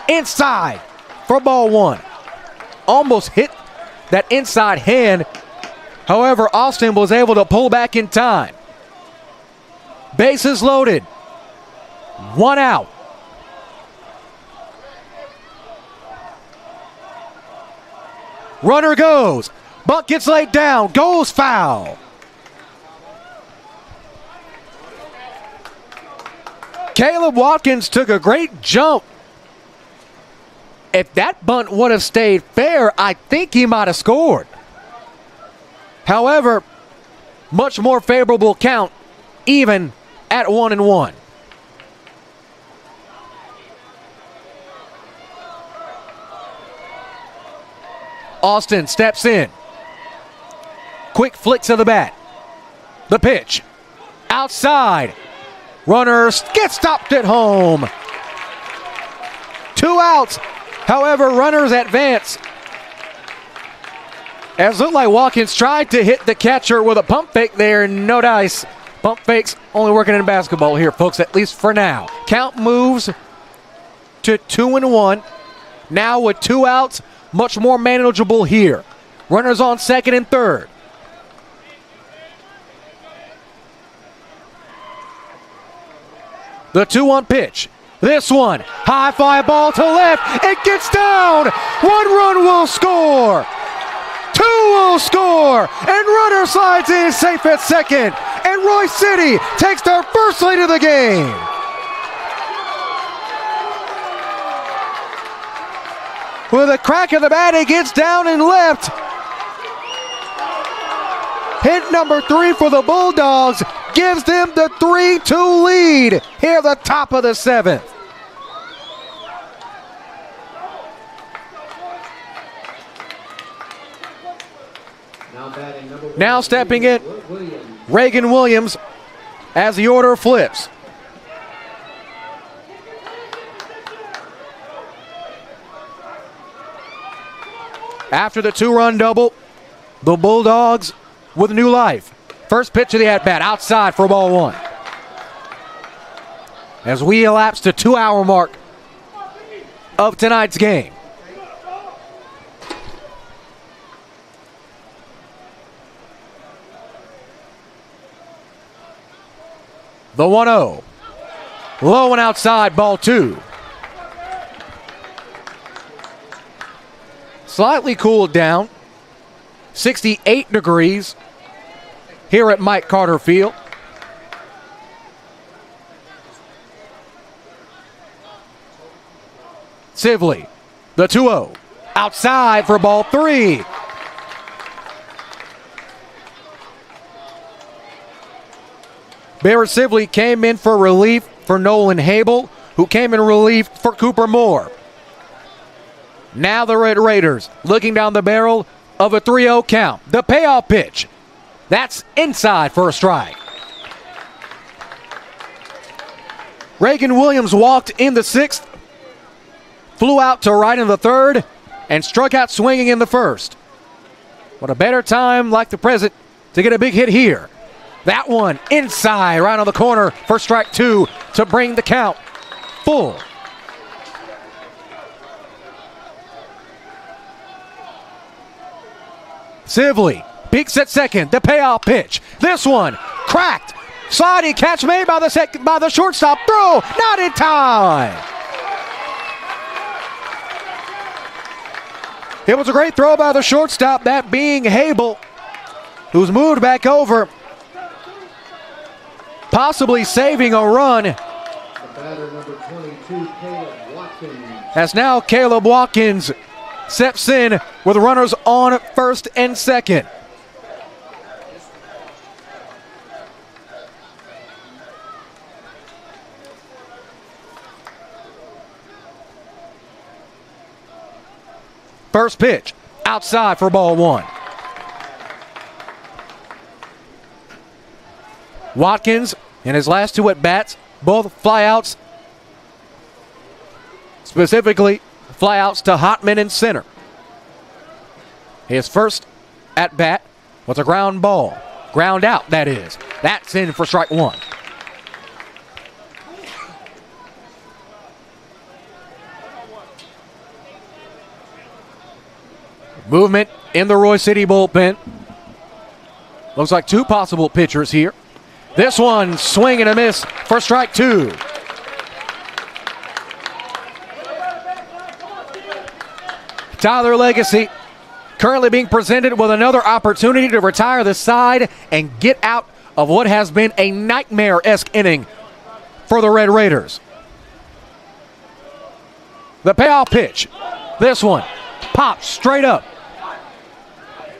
inside for ball 1. Almost hit that inside hand. However, Austin was able to pull back in time. Bases loaded. 1 out. Runner goes. Bunt gets laid down. Goes foul. Caleb Watkins took a great jump. If that bunt would have stayed fair, I think he might have scored. However, much more favorable count, even at 1-1. Austin steps in. Quick flicks of the bat. The pitch. Outside. Runners get stopped at home. 2 outs. However, runners advance. As it looked like Watkins tried to hit the catcher with a pump fake there. No dice. Pump fakes only working in basketball here, folks, at least for now. Count moves to 2-1. Now with 2 outs, much more manageable here. Runners on 2nd and 3rd. The 2-1 pitch. This one, high fly ball to left. It gets down. 1 run will score. 2 will score. And runner slides in safe at 2nd. And Royse City takes their first lead of the game. With a crack of the bat, it gets down and left. Hit number 3 for the Bulldogs gives them the 3-2 lead here at the top of the 7th. Now stepping in, Reagan Williams as the order flips. After the 2-run double, the Bulldogs with new life. First pitch of the at-bat, outside for ball 1. As we elapse the 2-hour mark of tonight's game. The 1-0. Low and outside, ball 2. Slightly cooled down. 68 degrees here at Mike Carter Field. Sibley, the 2-0. Outside for ball 3. Barrett Sibley came in for relief for Nolan Hable, who came in relief for Cooper Moore. Now the Red Raiders looking down the barrel of a 3-0 count. The payoff pitch. That's inside for a strike. Reagan Williams walked in the 6th, flew out to right in the 3rd, and struck out swinging in the 1st. What a better time like the present to get a big hit here. That one inside, right on the corner for strike 2 to bring the count full. Sibley peeks at second. The payoff pitch. This one cracked. Sliding catch made by the shortstop. Throw not in time. It was a great throw by the shortstop, that being Hable, who's moved back over, possibly saving a run. The batter, number 22, Caleb Watkins. As now Caleb Watkins steps in with runners on first and second. First pitch, outside for ball one. Watkins, in his last two at-bats, both flyouts, specifically flyouts to Hotman in center. His first at-bat was a ground ball. Ground out, that is. That's in for strike one. Movement in the Royse City bullpen. Looks like two possible pitchers here. This one, swing and a miss for strike two. Tyler Legacy currently being presented with another opportunity to retire the side and get out of what has been a nightmare-esque inning for the Red Raiders. The payoff pitch. This one pops straight up.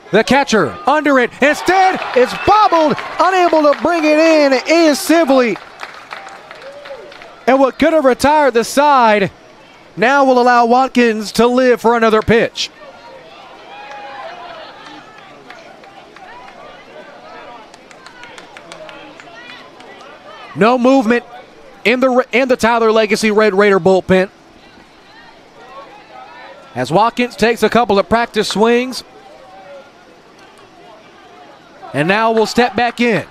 The catcher under it. Instead, it's bobbled. Unable to bring it in is Sibley. And what could have retired the side now will allow Watkins to live for another pitch. No movement in the Tyler Legacy Red Raider bullpen. As Watkins takes a couple of practice swings. And now we'll step back in.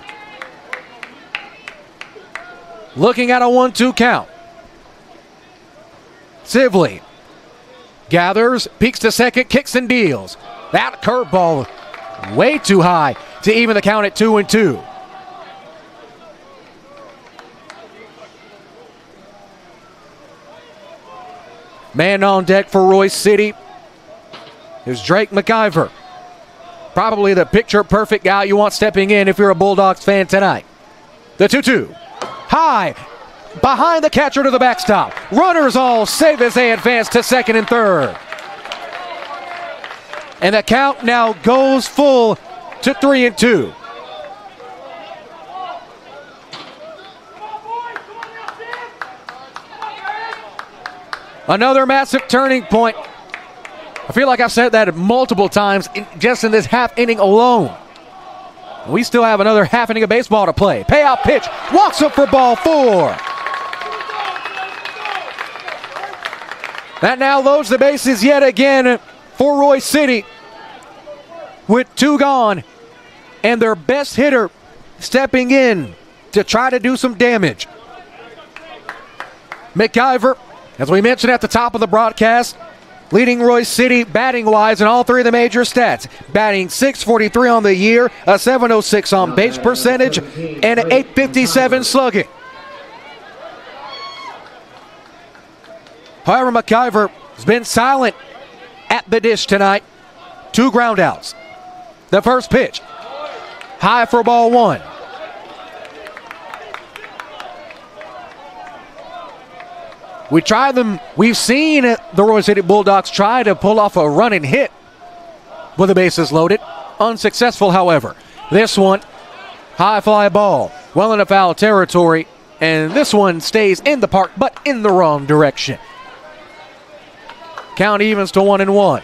Looking at a 1-2 count. Sibley gathers, peeks to second, kicks and deals. That curveball way too high to even the count at 2-2. Man on deck for Royse City is Drake McIver. Probably the picture-perfect guy you want stepping in if you're a Bulldogs fan tonight. The 2-2. High. Behind the catcher to the backstop. Runners all save as they advance to second and third. And the count now goes full to 3-2. Another massive turning point. I feel like I've said that multiple times just in this half inning alone. We still have another half inning of baseball to play. Payout pitch, walks up for ball four. That now loads the bases yet again for Royse City with two gone and their best hitter stepping in to try to do some damage. McIver, as we mentioned at the top of the broadcast, leading Royse City batting-wise in all three of the major stats. Batting .643 on the year, a .706 on base percentage, and an .857 slugging. However, McIver has been silent at the dish tonight. Two groundouts. The first pitch, high for ball one. We've seen the Royse City Bulldogs try to pull off a run and hit with the bases loaded. Unsuccessful, however. This one, high fly ball, well into foul territory, and this one stays in the park, but in the wrong direction. Count evens to 1-1.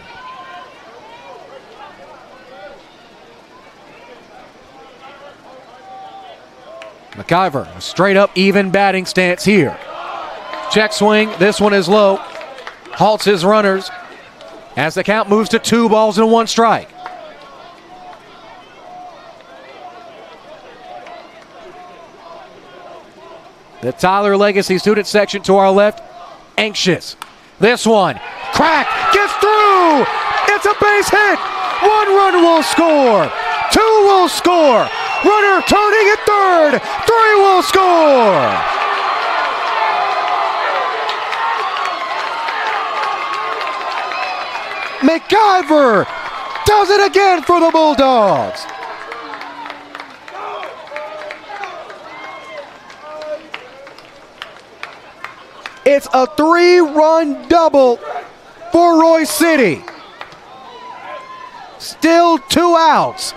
McIver, a straight up even batting stance here. Check swing, this one is low. Halts his runners as the count moves to 2 balls and 1 strike. The Tyler Legacy student section to our left, anxious. This one, crack, gets through! It's a base hit! 1 run will score. 2 will score. Runner turning at third. 3 will score. McIver does it again for the Bulldogs. It's a 3-run double for Royse City. Still 2 outs.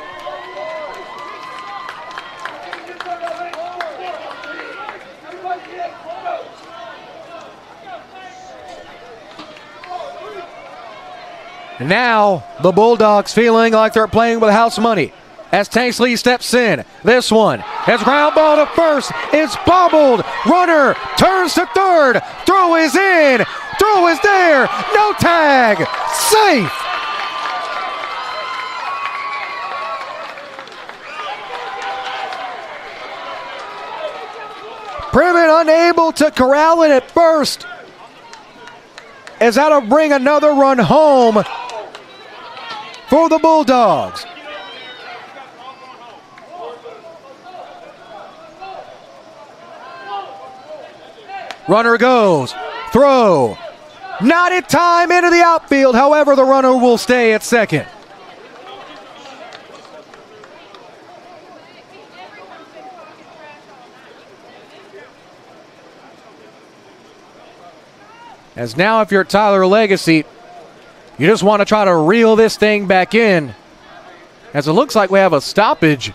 And now the Bulldogs feeling like they're playing with house money as Tanksley steps in. This one has ground ball to first. It's bobbled. Runner turns to third. Throw is in. Throw is there. No tag. Safe. Privet unable to corral it at first, as that'll bring another run home for the Bulldogs. Runner goes, throw, not in time into the outfield. However, the runner will stay at second. As now, if you're Tyler Legacy, you just want to try to reel this thing back in, as it looks like we have a stoppage.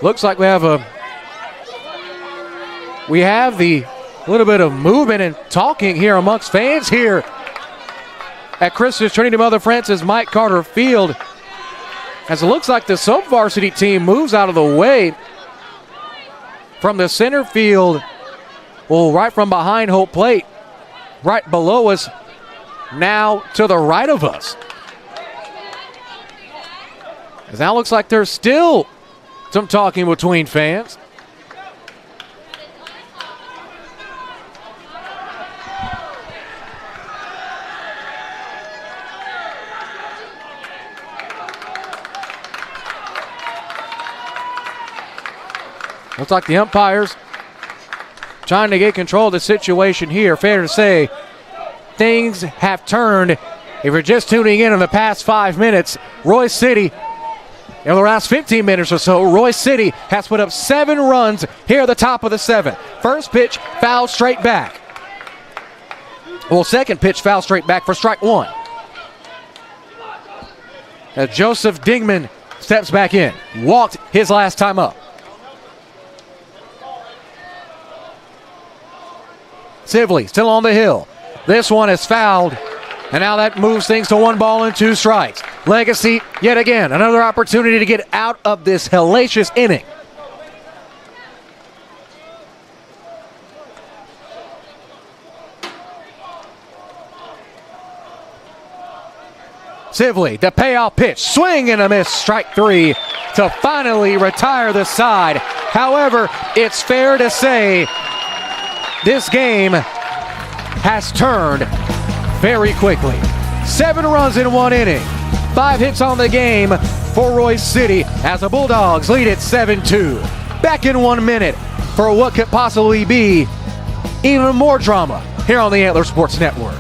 Looks like we have the little bit of movement and talking here amongst fans here at Christmas Trinity Mother Frances Mike Carter Field, as it looks like the Soap Varsity team moves out of the way from the center field, well, right from behind home plate, right below us, now to the right of us. As now looks like there's still some talking between fans. Looks like the umpires trying to get control of the situation here. Fair to say, things have turned. If you're just tuning in the past 5 minutes, Royse City, in the last 15 minutes or so, Royse City has put up 7 runs here at the top of the 7th. First pitch, foul straight back. Well, second pitch, foul straight back for strike 1. As Joseph Dingman steps back in. Walked his last time up. Sibley still on the hill. This one is fouled, and now that moves things to 1 ball and 2 strikes. Legacy, yet again, another opportunity to get out of this hellacious inning. Sibley, the payoff pitch, swing and a miss, strike 3 to finally retire the side. However, it's fair to say this game has turned very quickly. 7 runs in 1 inning. 5 hits on the game for Royse City as the Bulldogs lead it 7-2. Back in 1 minute for what could possibly be even more drama here on the Antler Sports Network.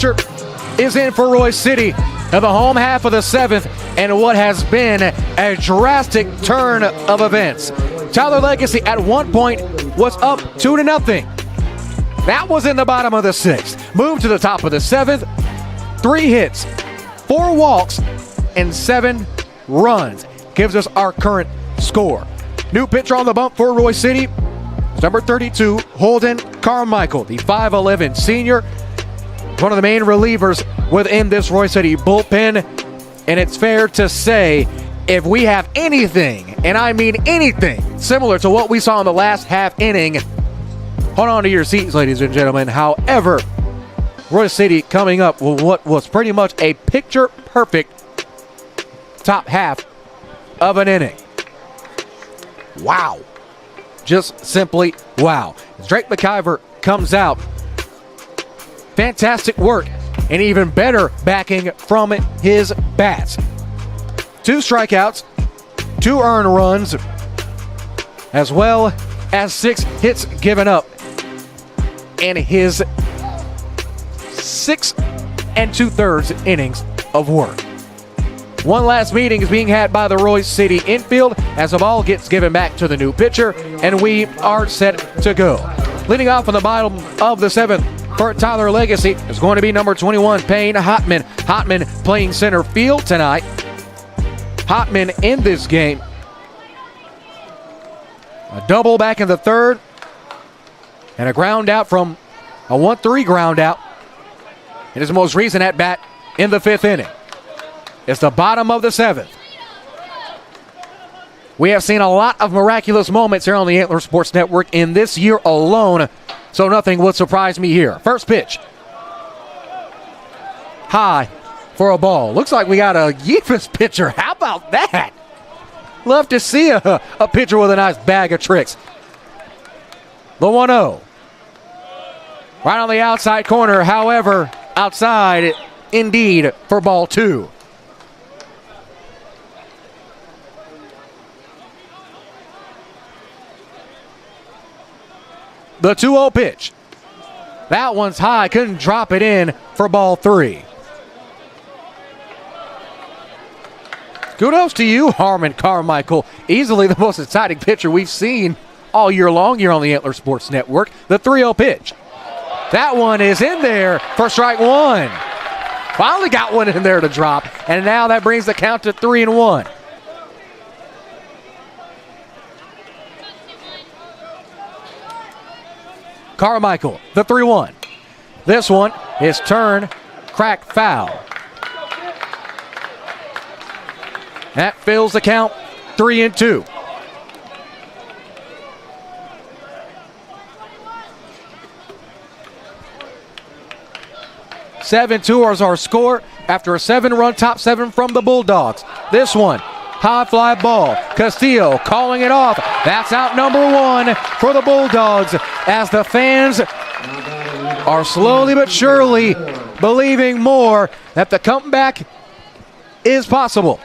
pitcher is in for Royse City in the home half of the 7th, and what has been a drastic turn of events. Tyler Legacy at one point was up 2-0. That was in the bottom of the 6th. Moved to the top of the 7th. 3 hits, 4 walks, and 7 runs. Gives us our current score. New pitcher on the bump for Royse City. Number 32, Holden Carmichael, the 5'11 senior. One of the main relievers within this Royse City bullpen. And it's fair to say, if we have anything, and I mean anything, similar to what we saw in the last half inning, hold on to your seats, ladies and gentlemen. However, Royse City coming up with what was pretty much a picture-perfect top half of an inning. Wow. Just simply wow. As Drake McIver comes out, fantastic work and even better backing from his bats. 2 strikeouts, 2 earned runs, as well as 6 hits given up in his 6 2/3 innings of work. One last meeting is being had by the Royse City infield as the ball gets given back to the new pitcher, and we are set to go. Leading off in the bottom of the 7th for Tyler Legacy is going to be number 21, Payne Hotman. Hotman playing center field tonight. Hotman in this game. A double back in the 3rd, and a ground out from a 1-3 ground out in his most recent at-bat in the 5th inning. It's the bottom of the 7th. We have seen a lot of miraculous moments here on the Antler Sports Network in this year alone, so nothing would surprise me here. First pitch. High for a ball. Looks like we got a Yeephus pitcher. How about that? Love to see a pitcher with a nice bag of tricks. The 1-0. Right on the outside corner, however, outside indeed for ball 2. The 2-0 pitch. That one's high. Couldn't drop it in for ball 3. Kudos to you, Harmon Carmichael. Easily the most exciting pitcher we've seen all year long here on the Antler Sports Network. The 3-0 pitch. That one is in there for strike 1. Finally got one in there to drop, and now that brings the count to 3-1. Carmichael, the 3-1. This one is turned, crack foul. That fills the count, 3-2. Seven 2 is our score after a 7-run top 7 from the Bulldogs. This one, high fly ball. Castillo calling it off. That's out number 1 for the Bulldogs as the fans are slowly but surely believing more that the comeback is possible.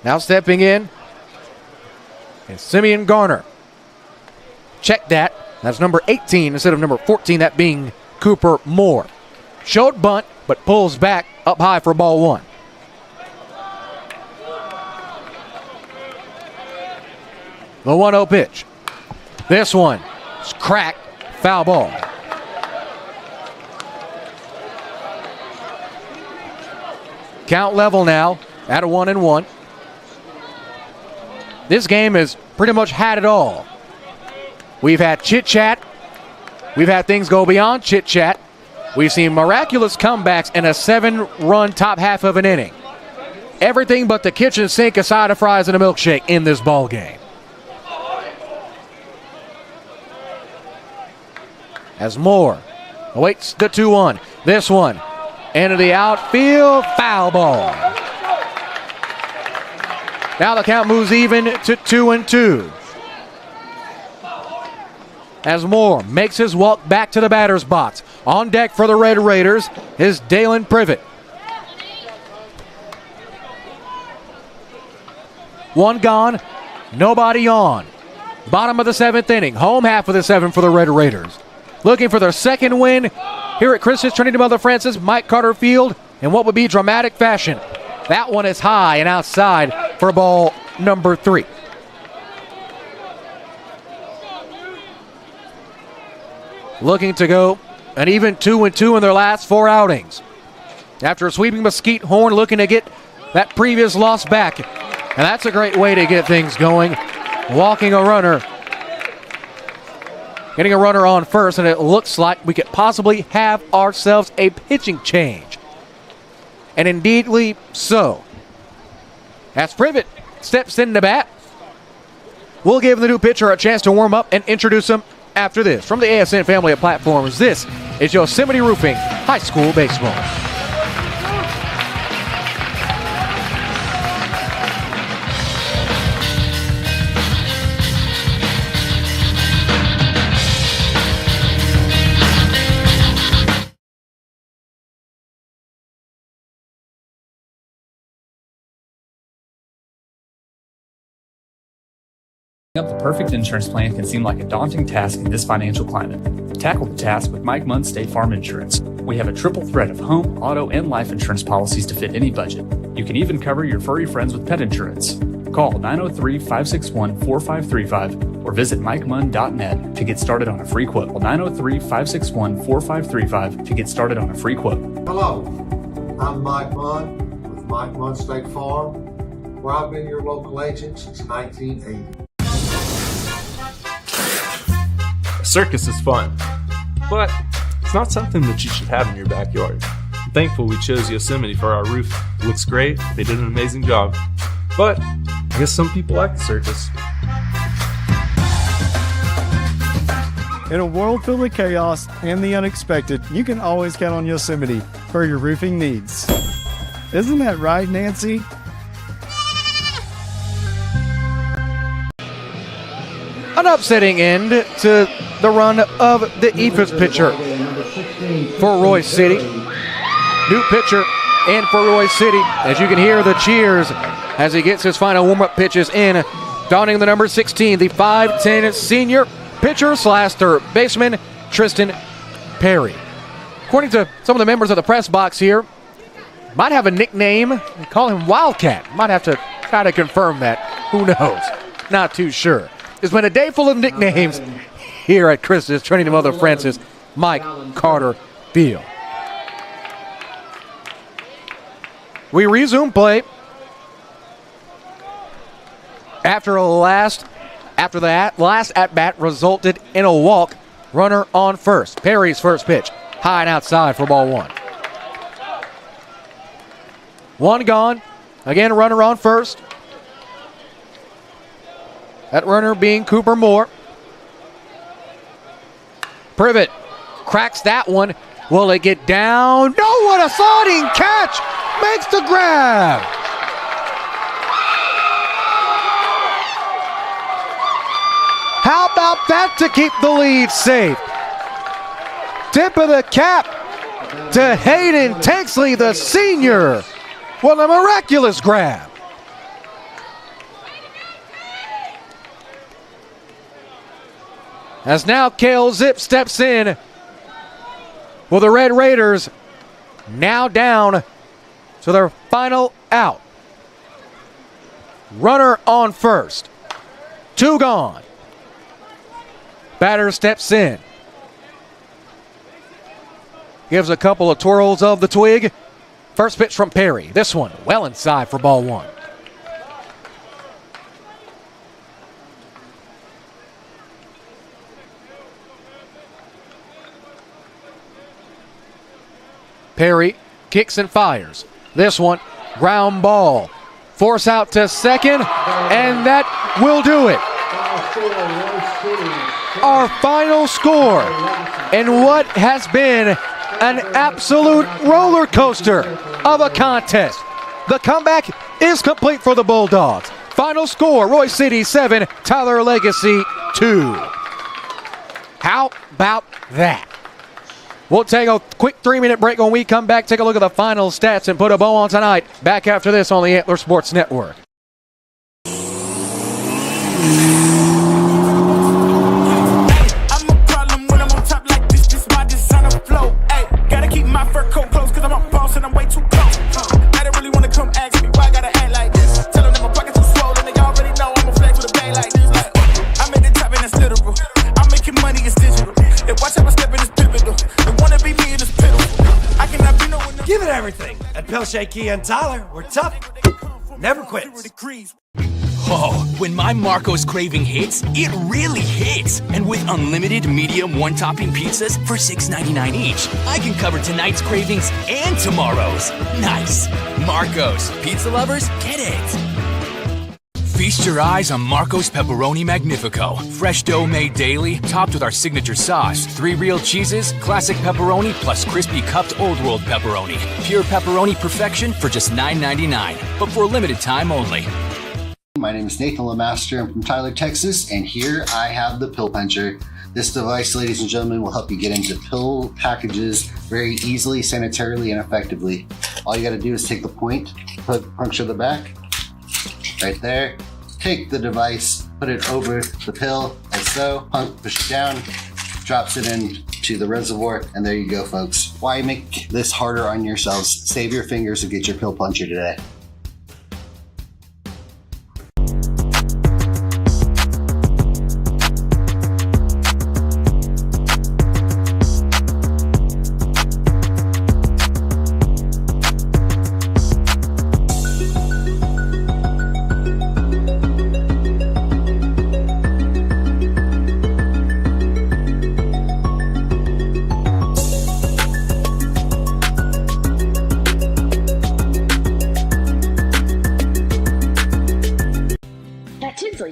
Now stepping in is Simeon Garner. Check that. That's number 18 instead of number 14, that being Cooper Moore. Showed bunt, but pulls back up high for ball 1. The 1-0 pitch. This one is cracked, foul ball. Count level now at a 1-1. This game has pretty much had it all. We've had chit-chat. We've had things go beyond chit-chat. We've seen miraculous comebacks in a 7-run top half of an inning. Everything but the kitchen sink, a side of fries, and a milkshake in this ball game. As Moore awaits the 2-1. This one into the outfield, foul ball. Now the count moves even to 2-2. As Moore makes his walk back to the batter's box. On deck for the Red Raiders is Dalen Privet. One gone, Nobody on. Bottom of the 7th inning. Home half of the 7th for the Red Raiders. Looking for their second win here at Christmas Trinity Mother Francis, Mike Carter Field, in what would be dramatic fashion. That one is high and outside for ball number 3. Looking to go an even 2-2 in their last 4 outings. After sweeping Mesquite Horn, looking to get that previous loss back. And that's a great way to get things going. Walking a runner. Getting a runner on first, and it looks like we could possibly have ourselves a pitching change. And indeedly so. As Privet steps in to bat, we'll give the new pitcher a chance to warm up and introduce him after this. From the ASN family of platforms, this is Yosemite Roofing High School Baseball. Up the perfect insurance plan can seem like a daunting task in this financial climate. Tackle the task with Mike Munn State Farm Insurance. We have a triple threat of home, auto, and life insurance policies to fit any budget. You can even cover your furry friends with pet insurance. Call 903-561-4535 or visit MikeMunn.net to get started on a free quote. 903-561-4535 to get started on a free quote. Hello, I'm Mike Munn with Mike Munn State Farm, where I've been your local agent since 1980. A circus is fun, but it's not something that you should have in your backyard. I'm thankful we chose Yosemite for our roof. It looks great, they did an amazing job, but I guess some people like the circus. In a world filled with chaos and the unexpected, you can always count on Yosemite for your roofing needs. Isn't that right, Nancy? An upsetting end to the run of the Ephus pitcher for Royse City. New pitcher in for Royse City. As you can hear the cheers as he gets his final warm-up pitches in. Donning the number 16, the 5'10 senior pitcher / third baseman, Tristan Perry. According to some of the members of the press box here, might have a nickname. They call him Wildcat. Might have to try to confirm that. Who knows? Not too sure. It's been a day full of nicknames here at Christmas Trinity Mother Francis, Mike Carter Field. We resume play after that last at-bat resulted in a walk. Runner on first. Perry's first pitch, high and outside for ball 1. 1 gone. Again, runner on first. That runner being Cooper Moore. Privet cracks that one. Will it get down? No, what a sliding catch! Makes the grab! How about that to keep the lead safe? Tip of the cap to Hayden Tanksley, the senior. What a miraculous grab. As now Cale Zip steps in. Well, the Red Raiders now down to their final out. Runner on first. 2 gone. Batter steps in. Gives a couple of twirls of the twig. First pitch from Perry. This one well inside for ball 1. Perry kicks and fires. This one, ground ball. Force out to second, and that will do it. Our final score in what has been an absolute roller coaster of a contest. The comeback is complete for the Bulldogs. Final score, Royse City 7, Tyler Legacy 2. How about that? We'll take a quick 3-minute break. When we come back, take a look at the final stats and put a bow on tonight. Back after this on the Antler Sports Network. I'm a problem when I'm on top like this. This my designer flow. Ay, gotta keep my fur coat close, cause I'm a boss and I'm way too close. I don't really wanna come ask me why I gotta act like this. Tell them that my pockets too swollen, they already know I'm a flex with a bag like this. Like, I'm at the top and that's literal. I'm making money, it's digital. And watch how I step in this pivotal. They wanna be me in this pitiful. I cannot be no one. Give it everything. At Pelche Key and Tyler, we're tough. Never quits. Oh, when my Marco's craving hits, it really hits. And with unlimited medium one-topping pizzas for $6.99 each, I can cover tonight's cravings and tomorrow's. Nice. Marco's. Pizza lovers, get it. Feast your eyes on Marco's Pepperoni Magnifico. Fresh dough made daily, topped with our signature sauce. 3 real cheeses, classic pepperoni, plus crispy cupped Old World pepperoni. Pure pepperoni perfection for just $9.99, but for a limited time only. My name is Nathan Lemaster. I'm from Tyler, Texas, and here I have the Pill Puncher. This device, ladies and gentlemen, will help you get into pill packages very easily, sanitarily, and effectively. All you gotta do is take the point, puncture the back, right there, take the device, put it over the pill, like so, push it down, drops it into the reservoir, and there you go, folks. Why make this harder on yourselves? Save your fingers and get your Pill Puncher today.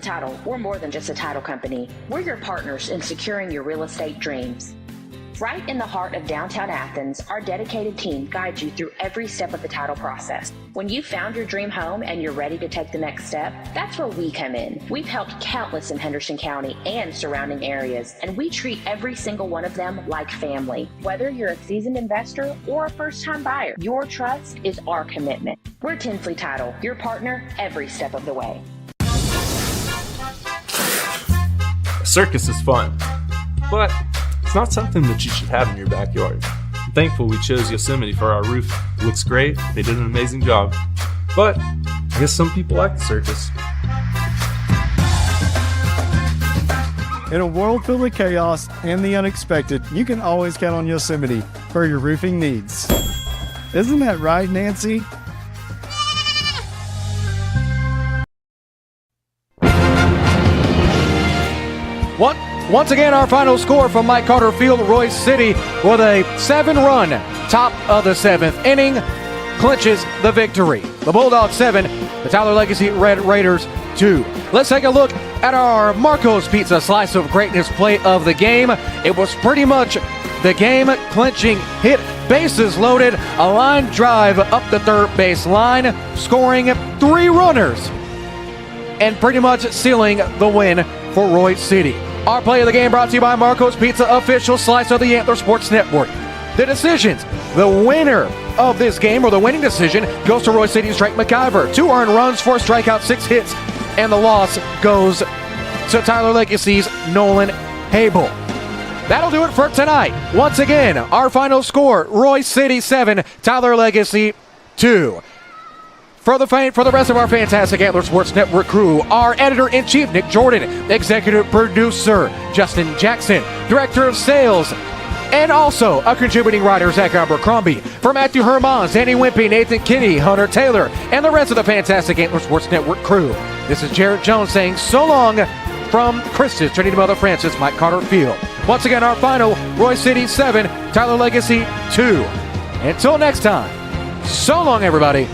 Title, we're more than just a title company. We're your partners in securing your real estate dreams. Right in the heart of downtown Athens, our dedicated team guides you through every step of the title process. When you've found your dream home and you're ready to take the next step, that's where we come in. We've helped countless in Henderson County and surrounding areas, and we treat every single one of them like family. Whether you're a seasoned investor or a first-time buyer, your trust is our commitment. We're Tinsley Title, your partner every step of the way. A circus is fun, but it's not something that you should have in your backyard. I'm thankful we chose Yosemite for our roof. It looks great, they did an amazing job. But I guess some people like the circus. In a world filled with chaos and the unexpected, you can always count on Yosemite for your roofing needs. Isn't that right, Nancy? Once again, our final score from Mike Carter Field, Royse City, with a 7-run top of the 7th inning, clinches the victory. The Bulldogs 7, the Tyler Legacy Red Raiders 2. Let's take a look at our Marco's Pizza Slice of Greatness play of the game. It was pretty much the game-clinching hit, bases loaded, a line drive up the third base line, scoring 3 runners, and pretty much sealing the win for Royse City. Our play of the game brought to you by Marco's Pizza, official slice of the Antler Sports Network. The decisions, the winner of this game, or the winning decision, goes to Royse City's Drake McIver. 2 earned runs, 4 strikeouts, 6 hits, and the loss goes to Tyler Legacy's Nolan Hable. That'll do it for tonight. Once again, our final score, Royse City 7, Tyler Legacy 2. For the rest of our fantastic Antler Sports Network crew, our editor-in-chief, Nick Jordan, executive producer, Justin Jackson, director of sales, and also a contributing writer, Zach Abercrombie. For Matthew Hermans, Danny Wimpy, Nathan Kinney, Hunter Taylor, and the rest of the fantastic Antler Sports Network crew, this is Jared Jones saying so long from Christus, Trinity Mother Francis, Mike Carter Field. Once again, our final, Royse City 7, Tyler Legacy 2. Until next time, so long, everybody.